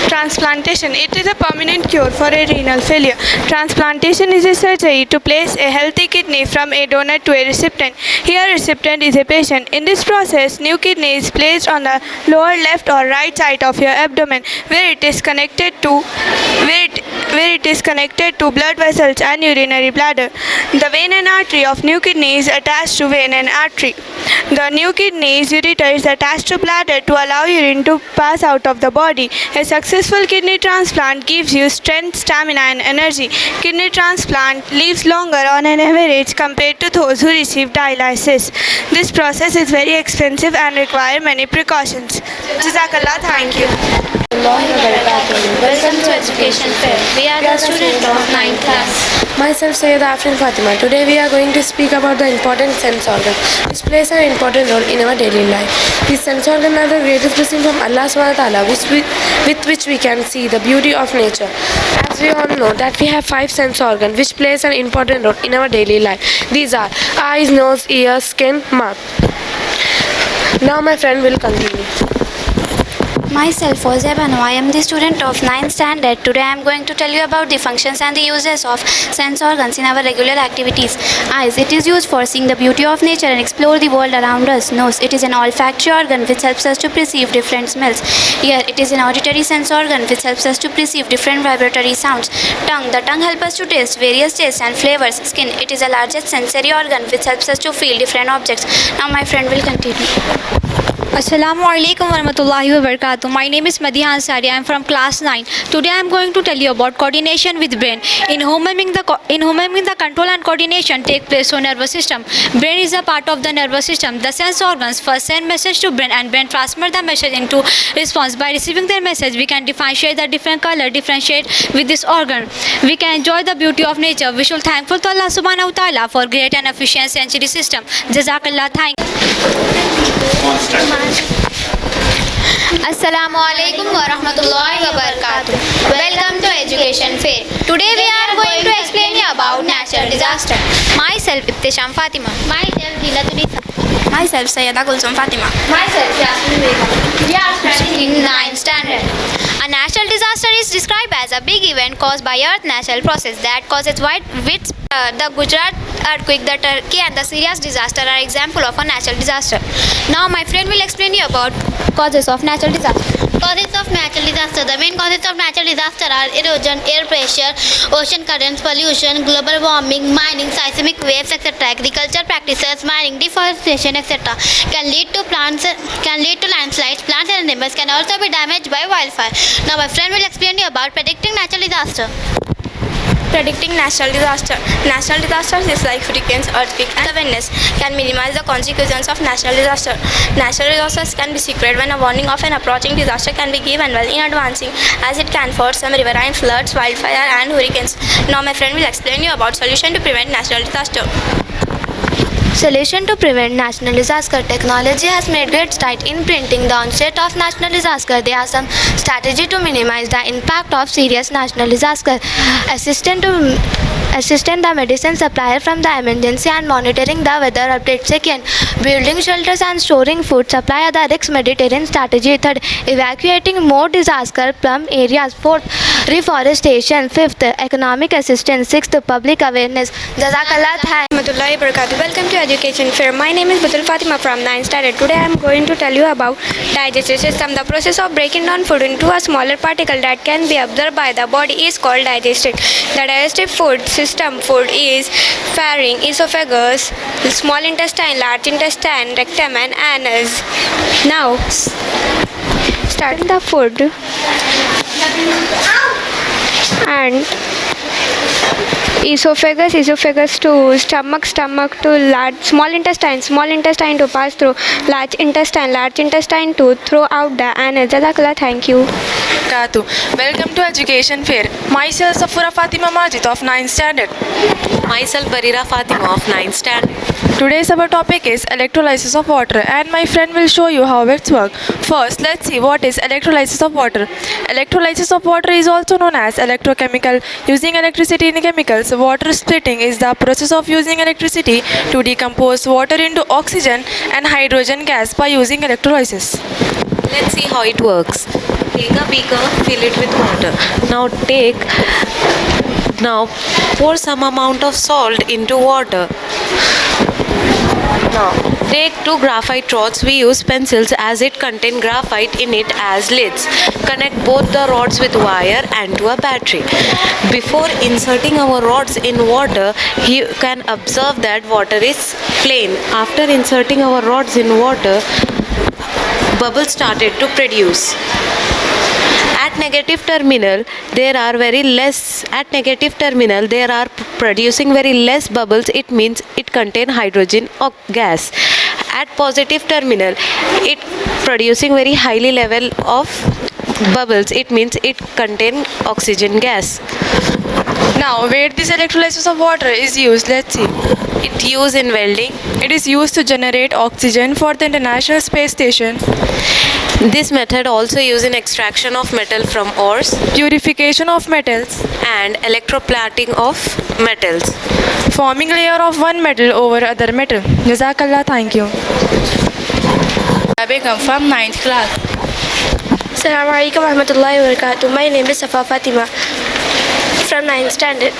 Transplantation. It is a permanent cure for a renal failure. Transplantation is a surgery to place a healthy kidney from a donor to a recipient. Here, recipient is a patient. In this process, new kidney is placed on the lower left or right side of your abdomen, where it is connected to blood vessels and urinary bladder. The vein and artery of new kidney is attached to vein and artery. The new kidney's ureter is attached to bladder to allow urine to pass out of the body. A successful successful kidney transplant gives you strength, stamina and energy. Kidney transplant lives longer on an average compared to those who receive dialysis. This process is very expensive and requires many precautions. Jazakallah, thank you. Welcome to Education Fair. We are the student of 9th class. Myself Sayyida Afrin Fatima. Today we are going to speak about the important sense organ which plays an important role in our daily life. These sense organs are the greatest blessing from Allah SWT with which we can see the beauty of nature. As we all know that we have 5 sense organs which plays an important role in our daily life. These are eyes, nose, ears, skin, mouth. Now my friend will continue. Myself, Fozia Banu, I am the student of 9th standard. Today I am going to tell you about the functions and the uses of sense organs in our regular activities. Eyes, it is used for seeing the beauty of nature and explore the world around us. Nose, it is an olfactory organ which helps us to perceive different smells. Ear, it is an auditory sense organ which helps us to perceive different vibratory sounds. Tongue, the tongue helps us to taste various tastes and flavors. Skin, it is the largest sensory organ which helps us to feel different objects. Now my friend will continue. Assalamu alaikum warahmatullahi wabarakatuh. My name is Madina Ansari. I am from class 9. Today I am going to tell you about coordination with brain. In human being, the control and coordination take place through nervous system. Brain is a part of the nervous system. The sense organs first send message to brain and brain transfer the message into response. By receiving their message, we can differentiate the different color, differentiate with this organ. We can enjoy the beauty of nature. We should thankful to Allah subhanahu wa ta'ala for great and efficient sensory system. Jazakallah, thank you. Assalamu alaikum wa rahmatullahi wa barakatuh. Welcome to Education Fair. Today we are going to explain you about natural disaster. Myself Ibtisham Fatima. Myself Dilatunisa. Myself Sayyida Kulsum Fatima. Myself Yasmin Begum. We are studying in 9th standard. A natural disaster is described as a big event caused by Earth's natural process that causes widespread. The Gujarat earthquake, the Turkey and the Syria's disaster are example of a natural disaster. Now my friend will explain you about causes of natural disaster. Causes of natural disaster. The main causes of natural disaster are erosion, air pressure, ocean currents, pollution, global warming, mining, seismic waves, etc. Agriculture practices, mining, deforestation, etc. can lead to landslides. Plants and animals can also be damaged by wildfire. Now my friend will explain you about predicting natural disaster. Predicting natural disaster. Natural disasters is like hurricanes, earthquakes, and awareness can minimize the consequences of natural disaster. Natural disasters can be secret when a warning of an approaching disaster can be given well in advance, as it can for some riverine floods, wildfire, and hurricanes. Now my friend will explain you about solution to prevent natural disaster. Solution to prevent national disaster. Technology has made great strides in preventing the onset of national disaster. There are some strategies to minimize the impact of serious national disaster. Assistant the medicine supplier from the emergency and monitoring the weather updates. Second, building shelters and storing food supply are the risk Mediterranean strategy. Third, evacuating more disaster-prone areas. Fourth, reforestation. Fifth, economic assistance. Sixth, public awareness. Jazakallah khair. Welcome to Education Fair. My name is Batul Fatima from 9th standard. Today I am going to tell you about digestive system. The process of breaking down food into a smaller particle that can be absorbed by the body is called digestion. The digestive food system is pharynx, esophagus, small intestine, large intestine, rectum and anus. Now start the food and esophagus to stomach to small intestine to pass through large intestine to throw out the anus. Jazakallah, thank you. Welcome to Education Fair. Myself Safura Fatima Majid of 9th standard. Myself Barira Fatima of 9th standard. Today's our topic is electrolysis of water, and my friend will show you how it works. First, let's see what is electrolysis of water. Electrolysis of water is also known as electrochemical. Using electricity in chemicals, water splitting is the process of using electricity to decompose water into oxygen and hydrogen gas by using electrolysis. Let's see how it works. Take a beaker, fill it with water. Now pour some amount of salt into water. Now take 2 graphite rods. We use pencils as it contains graphite in it as lids. Connect both the rods with wire and to a battery. Before inserting our rods in water, you can observe that water is plain. After inserting our rods in water, bubbles started to produce. At negative terminal, there are producing very less bubbles. It means it contain hydrogen or gas. At positive terminal, it producing very highly level of bubbles. It means it contain oxygen gas. Now, where this electrolysis of water is used, let's see. It used in welding. It is used to generate oxygen for the International Space Station. This method also used in extraction of metal from ores, purification of metals, and electroplating of metals, forming layer of one metal over other metal. Jazakallah, thank you. I become from 9th class. Assalamu alaikum warahmatullahi wabarakatuh. My name is Safa Fatima from 9th standard.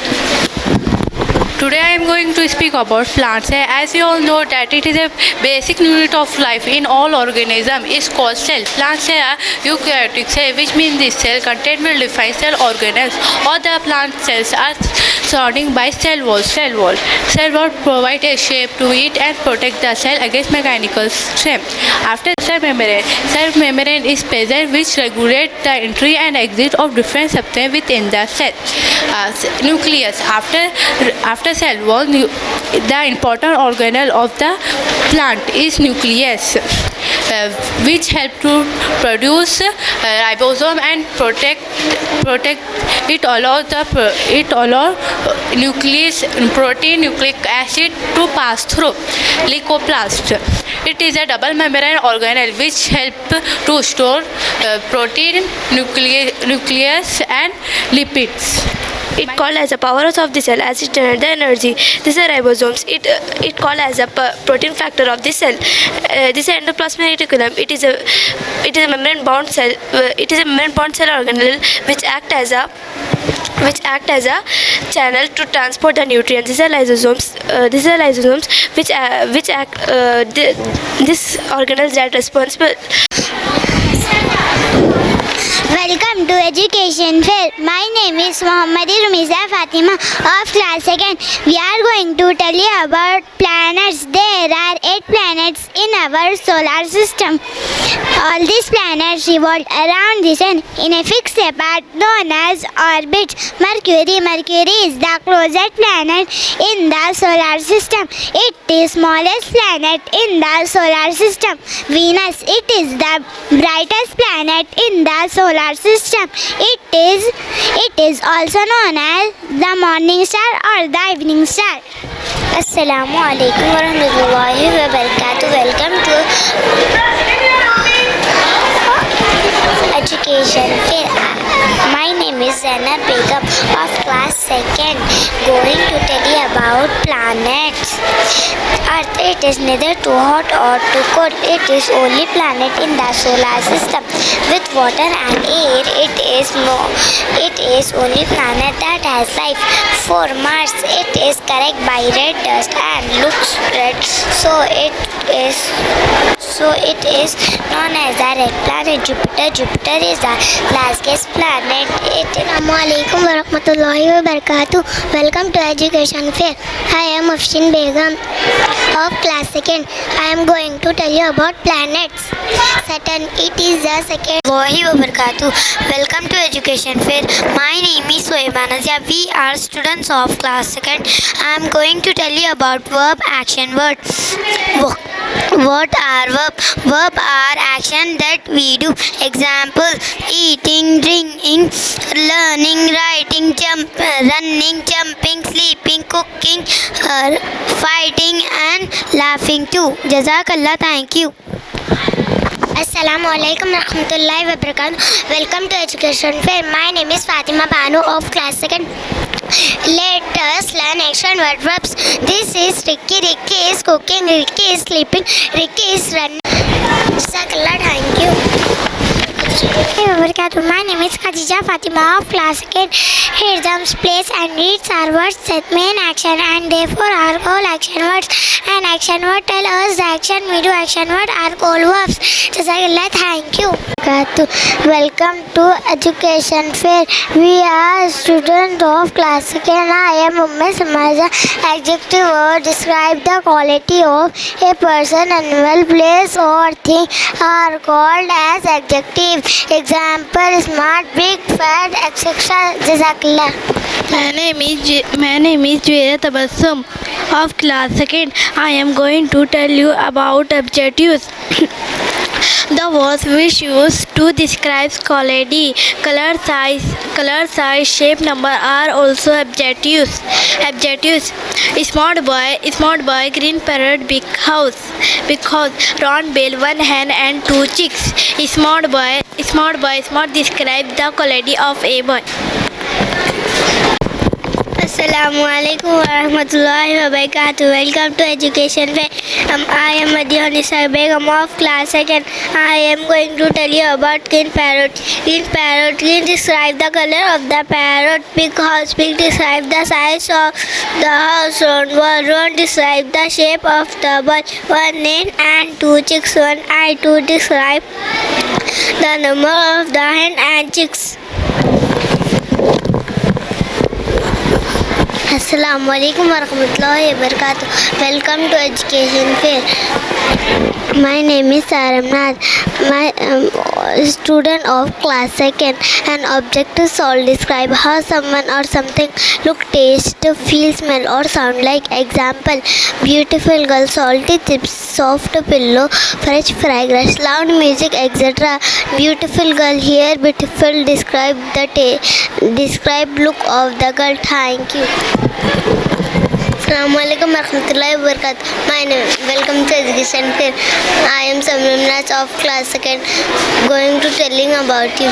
Today I am going to speak about plants. As you all know that it is a basic unit of life in all organisms. It's called cell. Plants are eukaryotic cell, which means this cell content will define cell organelles. All the plant cells are surrounding by cell wall. Cell wall provide a shape to it and protect the cell against mechanical strain. After cell membrane is present, which regulates the entry and exit of different substances within the cell. Nucleus. After cell wall, the important organelle of the plant is nucleus, which help to produce ribosome and protect it allow nucleus protein nucleic acid to pass through leucoplast. It is a double membrane organelle which help to store protein, nucleus and lipids. It called as a powerhouse of the cell as it generates the energy. These are ribosomes. It called as a protein factor of the cell. This is endoplasmic reticulum. It is a membrane bound cell. It is a membrane bound cell organelle which act as a channel to transport the nutrients. These are lysosomes. Which act. This organelles that responsible. Welcome to Education Fair. My name is Mohammadi Rumiza Fatima of class 2nd. We are going to tell you about planets. There are 8 planets in our solar system. All these planets revolve around the sun in a fixed path known as orbit. Mercury is the closest planet in the solar system. It is smallest planet in the solar system. Venus, it is the brightest planet in the solar system. It is also known as the morning star or the evening star. Assalamu alaikum warahmatullahi wabarakatuh. Welcome to Education Fair. My name is Zainab Begum of class 2nd, going to tell you about planets. Earth, it is neither too hot or too cold. It is only planet in the solar system with water and air. It is only planet that has life. For Mars, it is carried by red dust and looks red, so it is known as the red planet. Jupiter is the largest planet. Assalamu alaikum warahmatullahi wabarakatuh. Welcome to Education Fair. I am Afshin Begum of class 2nd. I am going to tell you about planets. Saturn, it is the second. Wabarakatuh. Welcome to Education Fair. My name is Soeba Nazia. We are students of class 2nd. I am going to tell you about verb, action, word. What are verb? Verb are action that we do. Example: eating, drinking, learning, writing, running, jumping, sleeping, cooking, fighting and laughing too. Jazakallah, thank you. Assalamu alaikum warahmatullahi wabarakatuh. Welcome to Education Fair. My name is Fatima Banu of class 2nd. Let us learn action word verbs. This is Ricky. Ricky is cooking. Ricky is sleeping. Ricky is running. Jazakallah, thank you. My name is Khadija Fatima of class 2nd. Here comes place and reads are words that mean action and therefore are all action words. And action word tell us the action we do. Action word are all verbs. Jazakallah, thank you. Welcome to Education Fair. We are students of class 2nd. I am Umme Samaja. Adjective word describe the quality of a person, animal, place or thing are called as adjective. cream. Example: smart, big, fat, etc. Jazakallah. My name is Julia Tabassum of class 2nd. I am going to tell you about adjectives. The words which used to describe quality, color, size, shape, number are also adjectives. Adjectives: smart boy, green parrot, big house, round bill, one hand and two cheeks. Smart boy, describe the quality of a boy. Assalamu alaikum wa rahmatullahi wa barakatuh. Welcome to Education Fair. I am Madina Begum of class 2nd. I am going to tell you about green parrot. Green describe the color of the parrot. Big house, big describe the size of the house. Round describe the shape of the ball. One hen and two chicks. One eye. Two describe the number of the hen and chicks. Assalamu alaikum wa rahmatullahi wa barakatuh. Welcome to Education Fair. My name is Saramnath. My student of class 2nd. An object is all describe how someone or something look, taste, feel, smell or sound like. Example: beautiful girl, salty chips, soft pillow, fresh fragrance, loud music, etc. Beautiful girl, here beautiful describe look of the girl. Thank you. Assalamu alaikum warahmatullahi wabarakatuh. Welcome to Education Fair. I am Samimnaz of class 2nd, going to telling about you.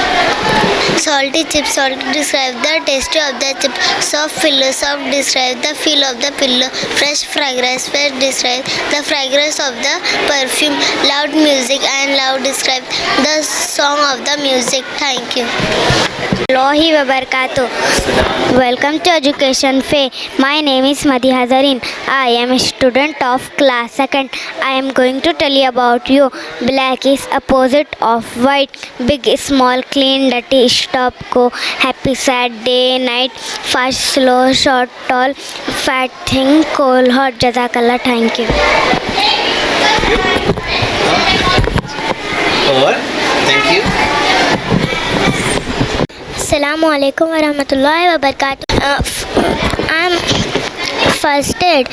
Salty chips, salty describe the taste of the chip. Soft pillow, soft describe the feel of the pillow. Fresh fragrance, fresh describe the fragrance of the perfume. Loud music and loud describe the song of the music. Thank you. Allahi wa barakatuh. Welcome to Education Fair. My name is Madhi Hazarin. I am a student of class 2nd. I am going to tell you about you. Black is opposite of white. Big, small, clean, dirty, stop, go, happy, sad, day, night, fast, slow, short, tall, fat, thin, cold, hot. Jazakallah. Thank you. Thank you. Assalamu alaikum wa rahmatullahi wa barakatuh. I'm first aid.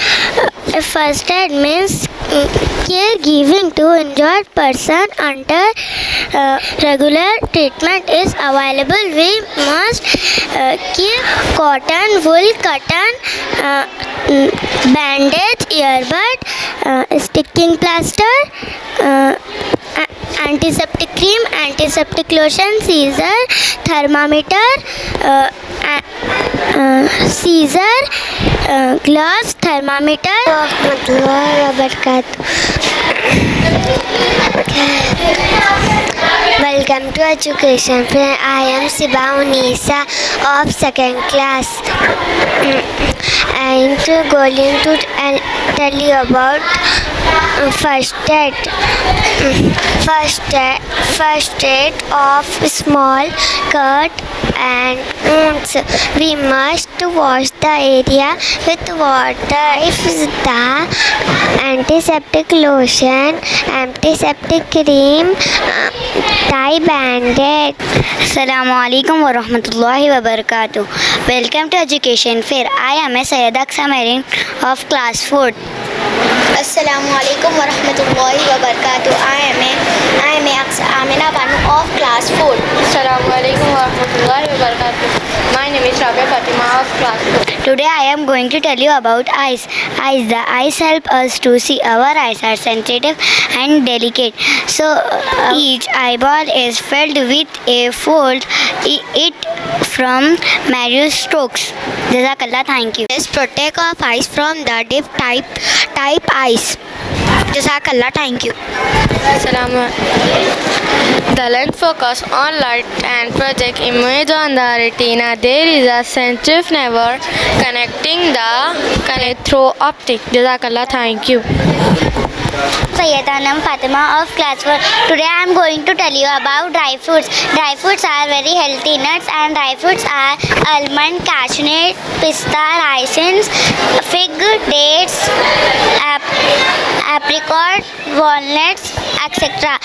First aid means care giving to injured person until regular treatment is available. We must keep cotton, wool, cotton, bandage, earbud, sticking plaster, antiseptic cream, antiseptic lotion, scissor, thermometer, gloves, thermometer. Rahmatullahi wa barakatuh. Welcome to Education Fair. I am Siba Unisa of 2nd class. I am going to tell you about first aid. First aid of small cut and wounds. We must wash the area with water. If the antiseptic lotion, antiseptic cream, tie bandage. Assalamu alaikum wa rahmatullahi wa barakatuh. Welcome to Education Fair. I am a Sayyid Aqsa Marine of class 4. Assalamu alaikum wa rahmatullahi wa barakatuh. I am Amina Banu of class 4. Assalamu alaikum wa rahmatullahi wa barakatuh. My name is Rabia Fatima of class 4. Today I am going to tell you about eyes. The eyes help us to see. Our eyes are sensitive and delicate. So each eyeball is filled with a fold from marrow strokes. Jazakallah. Thank you. Let's protect our eyes from the deep type eyes. Jazakallah. Thank you. The lens focus on light and project image on the retina. There is a sensitive nerve connecting through optic. Jazakallah. Thank you. Sayyidanam Fatima of class 4. Today I am going to tell you about dry fruits. Dry fruits are very healthy. Nuts and dry fruits are almond, cashew, pista, raisins, fig, dates, apricot, walnuts, etc.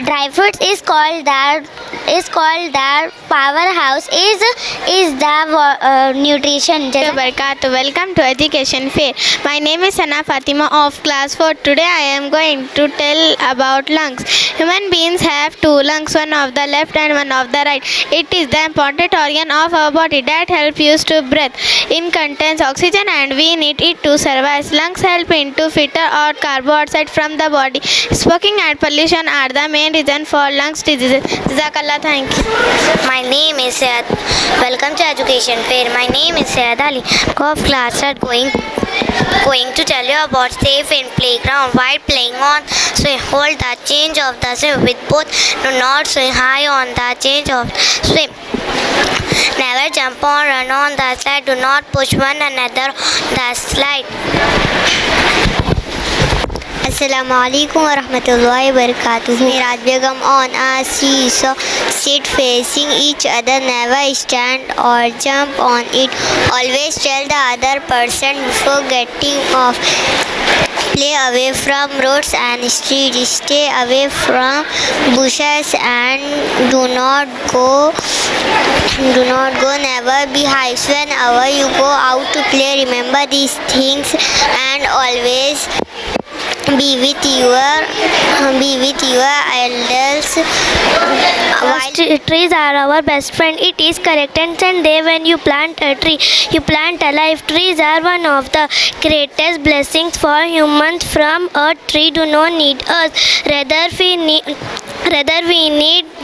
Dry fruits is called the powerhouse is the nutrition. Welcome to Education Fair. My name is Sana Fatima of class 4. Today I am going to tell about lungs. Human beings have two lungs, one of the left and one of the right. It is the important organ of our body that helps us to breathe. It contains oxygen and we need it to survive. Lungs help into filter out carbon dioxide from the body. Smoking and pollution are the main reason for lungs diseases. Jazakallah, thank you. My name is Syed. Welcome to Education Fair. My name is Syed Ali. Of class are going to tell you about safe in playground while playing on swing. Hold the change of the swim with both. Do not swing high on the change of swim. Never jump or run on the slide. Do not push one another the slide. Assalamu alaikum wa rahmatullahi wa barakatuh. Miraj Begum on a seesaw. Sit facing each other. Never stand or jump on it. Always tell the other person before getting off. Play away from roads and streets. Stay away from bushes and do not go. Never be high. Whenever you go out to play, remember these things and always be with your elders. While trees are our best friend, it is correct and day when you plant a tree, you plant a life. Trees are one of the greatest blessings for humans. From a tree do not need us, rather we need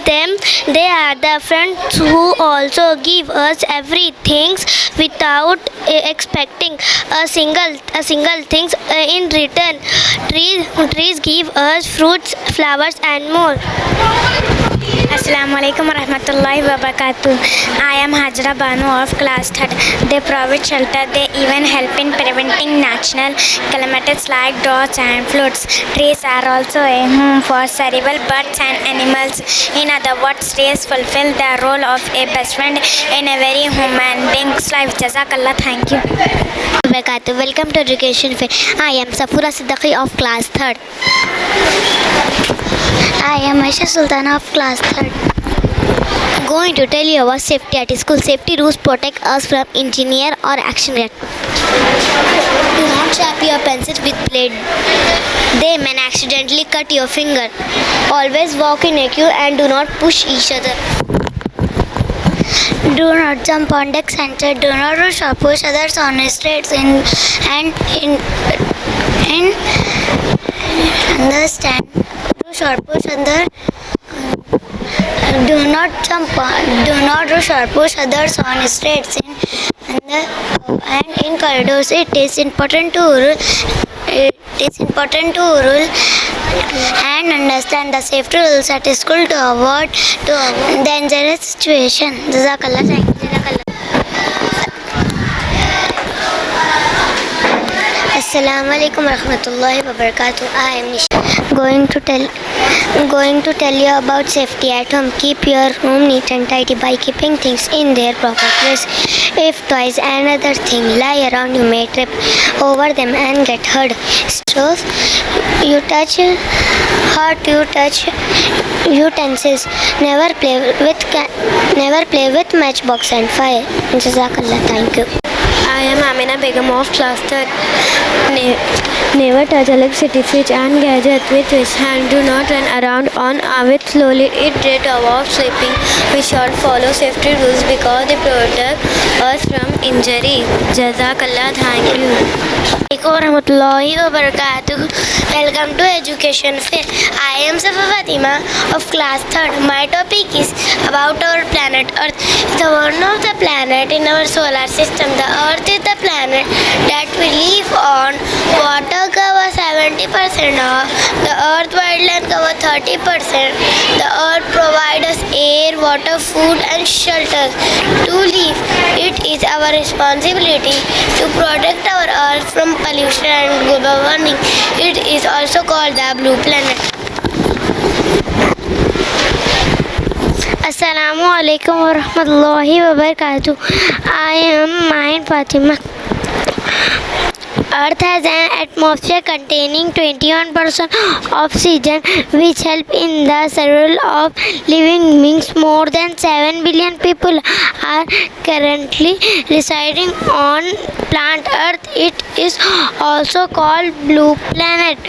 them. They are the friends who also give us everything without expecting a single thing in return. Trees give us fruits, flowers and more. Assalamu alaikum wa rahmatullahi wa barakatuh. I am Hajra Banu of class 3rd. They provide shelter. They even help in preventing natural calamities like droughts and floods. Trees are also a home for several birds and animals. In other words, trees fulfill the role of a best friend in a very human being's life. Jazakallah, thank you. Welcome to Education Fair. I am Safura Siddiqui of class 3rd. I am Aisha Sultana of class 3rd. Going to tell you about safety at school. Safety rules protect us from engineer or accident. Do not sharp your pencil with blade. They may accidentally cut your finger. Always walk in a queue and do not push each other. Do not jump on deck center. Do not rush or push others on streets. Understand. Rush or push other. Do not rush or push others on streets and in corridors. It is important to rule and understand the safety rules at school to avoid dangerous situation. Jazakallah, thank you. Assalamu alaikum warahmatullahi wabarakatuh. I am Nisha. Going to tell you about safety at home. Keep your room neat and tidy by keeping things in their proper place. If toys and other things lie around, you may trip over them and get hurt. Straws you touch, utensils. Never play with matchbox and fire. Jazakallah, thank you. I am Amina Begum of class 3rd. Never touch electricity switch and gadget with which hand. Do not run around on with slowly. Eat it about sleeping. We should follow safety rules because they protect us from injury. Jazakallah, thank you. Warahmatullahi wabarakatuh. Welcome to Education Fair. I am Safa Fatima of class 3rd. My topic is about our planet Earth. The one of the planet in our solar system. The Earth is the planet that we live on. Water covers 70% of the Earth, wildland covers 30%. The Earth provides us air, water, food and shelter to live. It is our responsibility to protect our Earth from pollution and global warming. It is also called the blue planet. Assalamu alaikum wa rahmatullahi wa barakatuh. I am Mahin Fatima Earth has an atmosphere containing 21% oxygen, which help in the survival of living beings. More than 7 billion people are currently residing on planet Earth. It is also called Blue Planet.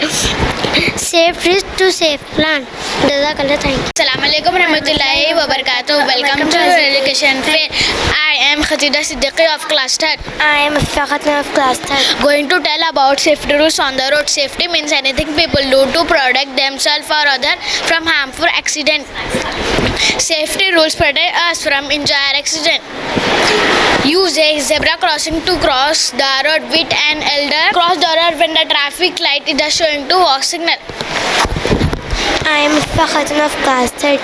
Safe risk to safe plant. Jazakallah, thank you. Assalamu alaikum warahmatullahi wabarakatuh. Welcome to Education Fair. I am Khatida Siddiqui of class 3rd. I am Fakhar of class 3rd. Going to tell about safety rules on the road. Safety means anything people do to protect themselves or other from harmful accident. Safety rules protect us from injury or accident. Use a zebra crossing to cross the road with an elder. Cross the road when the traffic light is showing to walk signal. I am Fakhar of class 3rd.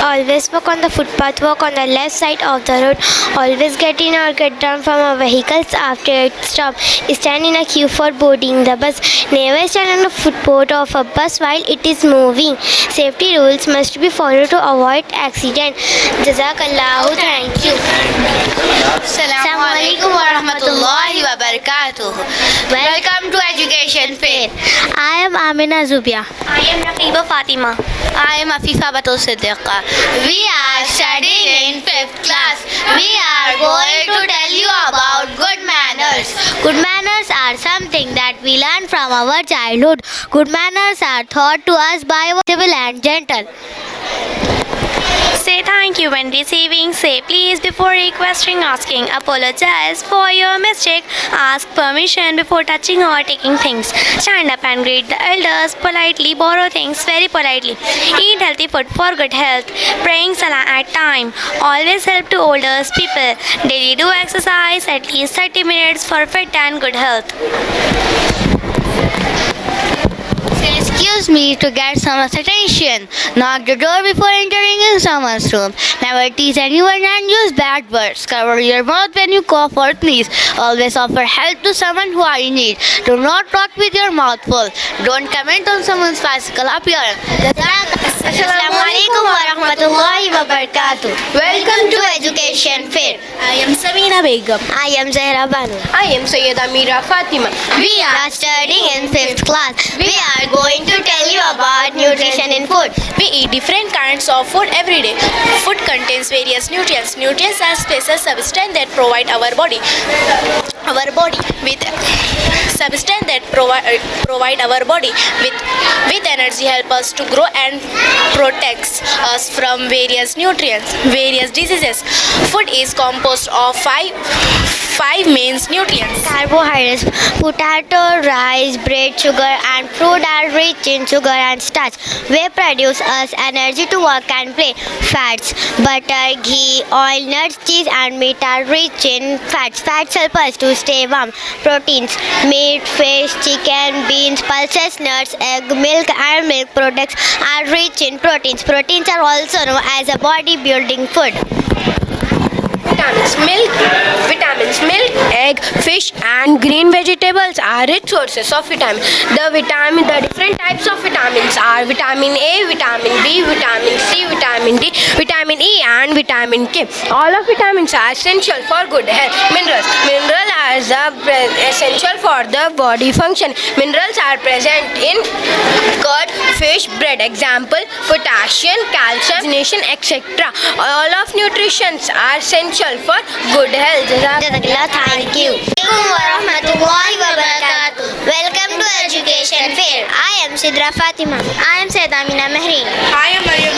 Always walk on the footpath, walk on the left side of the road. Always get in or get down from our vehicles after it stops. Stand in a queue for boarding the bus. Never stand on the footboard of a bus while it is moving. Safety rules must be followed to avoid accident. Jazakallahu, thank you. Assalamu alaikum warahmatullahi wabarakatuh. Welcome to Education Fair. I am Amina Zubia. I am Raqiba Fatima. I am Afifa Batul Siddiqa. We are studying in 5th class. We are going to tell you about good manners. Good manners are something that we learn from our childhood. Good manners are taught to us by our civil and gentle. Say thank you when receiving. Say please before requesting, asking. Apologize for your mistake. Ask permission before touching or taking things. Stand up and greet the elders politely. Borrow things very politely. Eat healthy food for good health. Praying salah at time. Always help to older people. Daily do exercise at least 30 minutes for fit and good health. Excuse me to get someone's attention. Knock the door before entering in someone's room. Never tease anyone and use bad words. Cover your mouth when you cough or sneeze. Always offer help to someone who are in need. Do not talk with your mouth full. Don't comment on someone's physical appearance. Assalamu alaikum warahmatullahi wabarakatuh. Welcome to Education Fair. I am Samina Begum. I am Zahra Banu. I am Sayyida Meera Fatima. We are studying in 5th class. We are going to tell you about nutrition in food. We eat different kinds of food every day. Food contains various nutrients. Nutrients are special substances that provide our body with substance that provide our body with energy, help us to grow and protects us from various nutrients, various diseases. Food is composed of five main nutrients. Carbohydrates, potato, rice, bread, sugar and fruit are rich in sugar and starch. They produce us energy to work and play. Fats, butter, ghee, oil, nuts, cheese and meat are rich in fats. Fats help us to stay warm. Proteins, meat, fish, chicken, beans, pulses, nuts, egg, milk and milk products are rich in proteins. Proteins are also known as a body-building food. Vitamins, milk, egg, fish and green vegetables are rich sources of vitamin. The different types of vitamins are vitamin A, vitamin B, vitamin C, vitamin D, vitamin E and vitamin K. All of vitamins are essential for good health. Minerals are essential for the body function. Minerals are present in curd, fish, bread. Example, potassium, calcium, magnesium, etc. All of nutrition are essential for good health. Thank you. Welcome to Education Fair. I am Sidra Fatima. I am Sayyida Amina Mehreen. I am Maryam.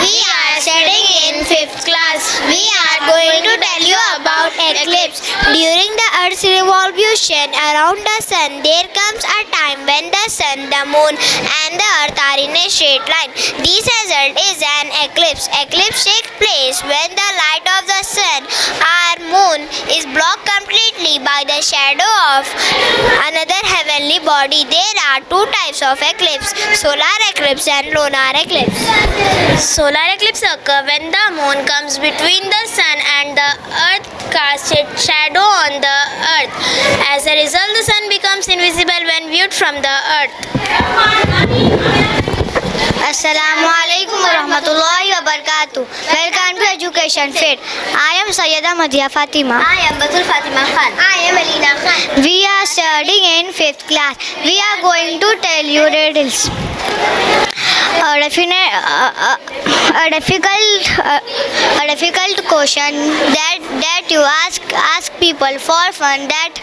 We are studying in 5th class. We are going to tell you about eclipse. During the Earth's revolution around the Sun, there comes a time when the Sun, the Moon and the Earth are in a straight line. This result is an eclipse. Eclipse takes place when the light of the Sun or Moon is blocked completely by the shadow of another heavenly body. There are two types of eclipse: solar eclipse and lunar eclipse. Solar eclipse occurs when the moon comes between the sun and the earth, casts its shadow on the earth. As a result, the sun becomes invisible when viewed from the earth. Assalamualaikum warahmatullahi wabarakatuh. Welcome to Education Fair. I am Sayyida Madhiya Fatima. I am Batul Fatima Khan. I am Alina Khan. We are studying in 5th class. We are going to tell you riddles. A difficult question that you ask people for fun. That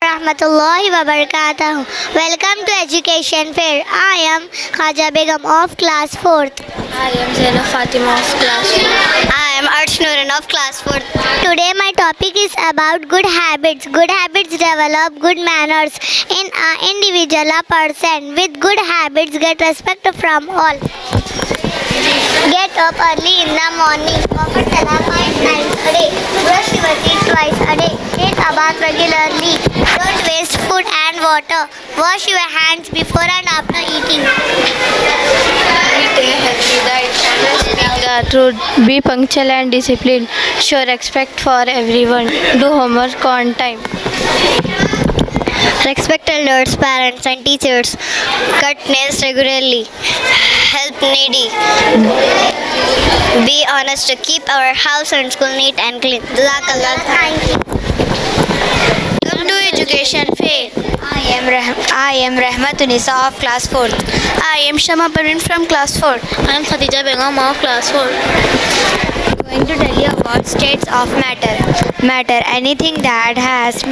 Rahmatullahi wa barakatuh. Welcome to Education Fair. I am Khaja Begum of class 4th. I am Zainab Fatima of class 4th. I am Arsh Nuran of class 4th. Today my topic is about good habits. Good habits develop good manners in an individual. A person with good habits get respect from all. Get up early in the morning. Offer salah 5 times a day. Brush your teeth twice a day. Take a bath regularly. Don't waste food and water. Wash your hands before and after eating. Eat a healthy diet. Speak the truth. Be punctual and disciplined. Show respect for everyone. Do homework on time. Respect elders, parents and teachers. Cut nails regularly. Help needy. Be honest to keep our house and school neat and clean. Jazakallah. Thank you. Welcome to Education Fair. I am Rahmatunisa of class 4. I am Shama Parveen from class 4. I am Khadija Begum of class 4. Going to tell you about states of matter. Anything that has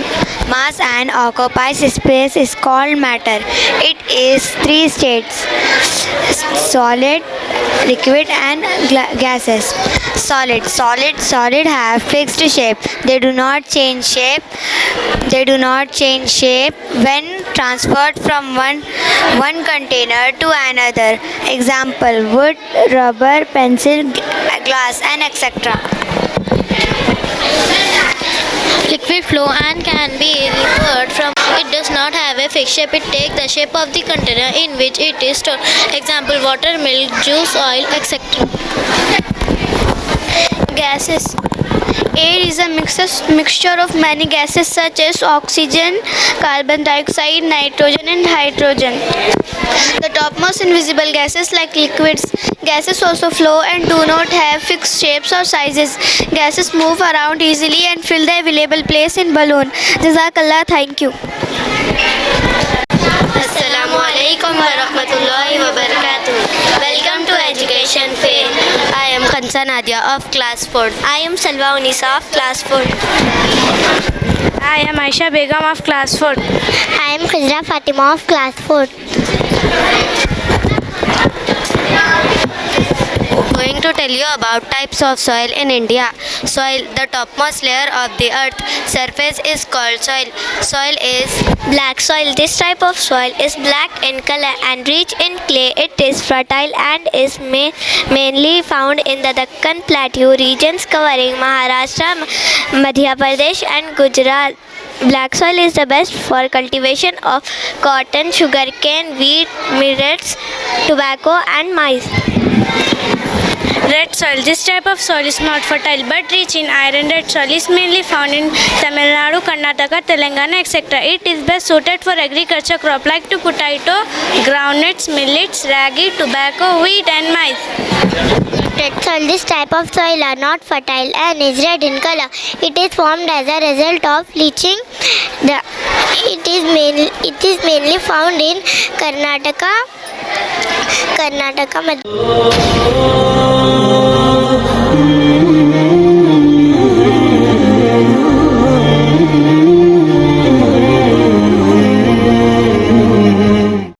mass and occupies space is called matter. It is 3 states: solid, liquid and gases. Solid have fixed shape. They do not change shape when transferred from one container to another. Example: wood, rubber, pencil, glass and etc. Liquid flow and can be inferred from it does not have a fixed shape. It takes the shape of the container in which it is stored. Example: water, milk, juice, oil, etc. Gases. Air is a mixture of many gases such as oxygen, carbon dioxide, nitrogen and hydrogen. The topmost invisible gases like liquids. Gases also flow and do not have fixed shapes or sizes. Gases move around easily and fill the available place in balloon. Jazakallah. Thank you. Assalamualaikum warahmatullahi wabarakatuh. Welcome to Education Fair. I am Khansa Nadia of class 4. I am Salwa Unisa of class 4. I am Aisha Begum of class 4. I am Khizra Fatima of class 4. Going to tell you about types of soil in India. Soil, the topmost layer of the earth surface is called soil. Soil is black soil. This type of soil is black in color and rich in clay. It is fertile and is mainly found in the Deccan Plateau regions covering Maharashtra, Madhya Pradesh and Gujarat. Black soil is the best for cultivation of cotton, sugarcane, wheat, millets, tobacco and maize. red soil. This type of soil is not fertile but rich in iron. Red soil is mainly found in Tamil Nadu, Karnataka, Telangana, etc. It is best suited for agriculture crop like potato, groundnuts, millets, ragi, tobacco, wheat and maize. Red soil. This type of soil are not fertile and is red in color. It is formed as a result of leaching. It is mainly found in Karnataka,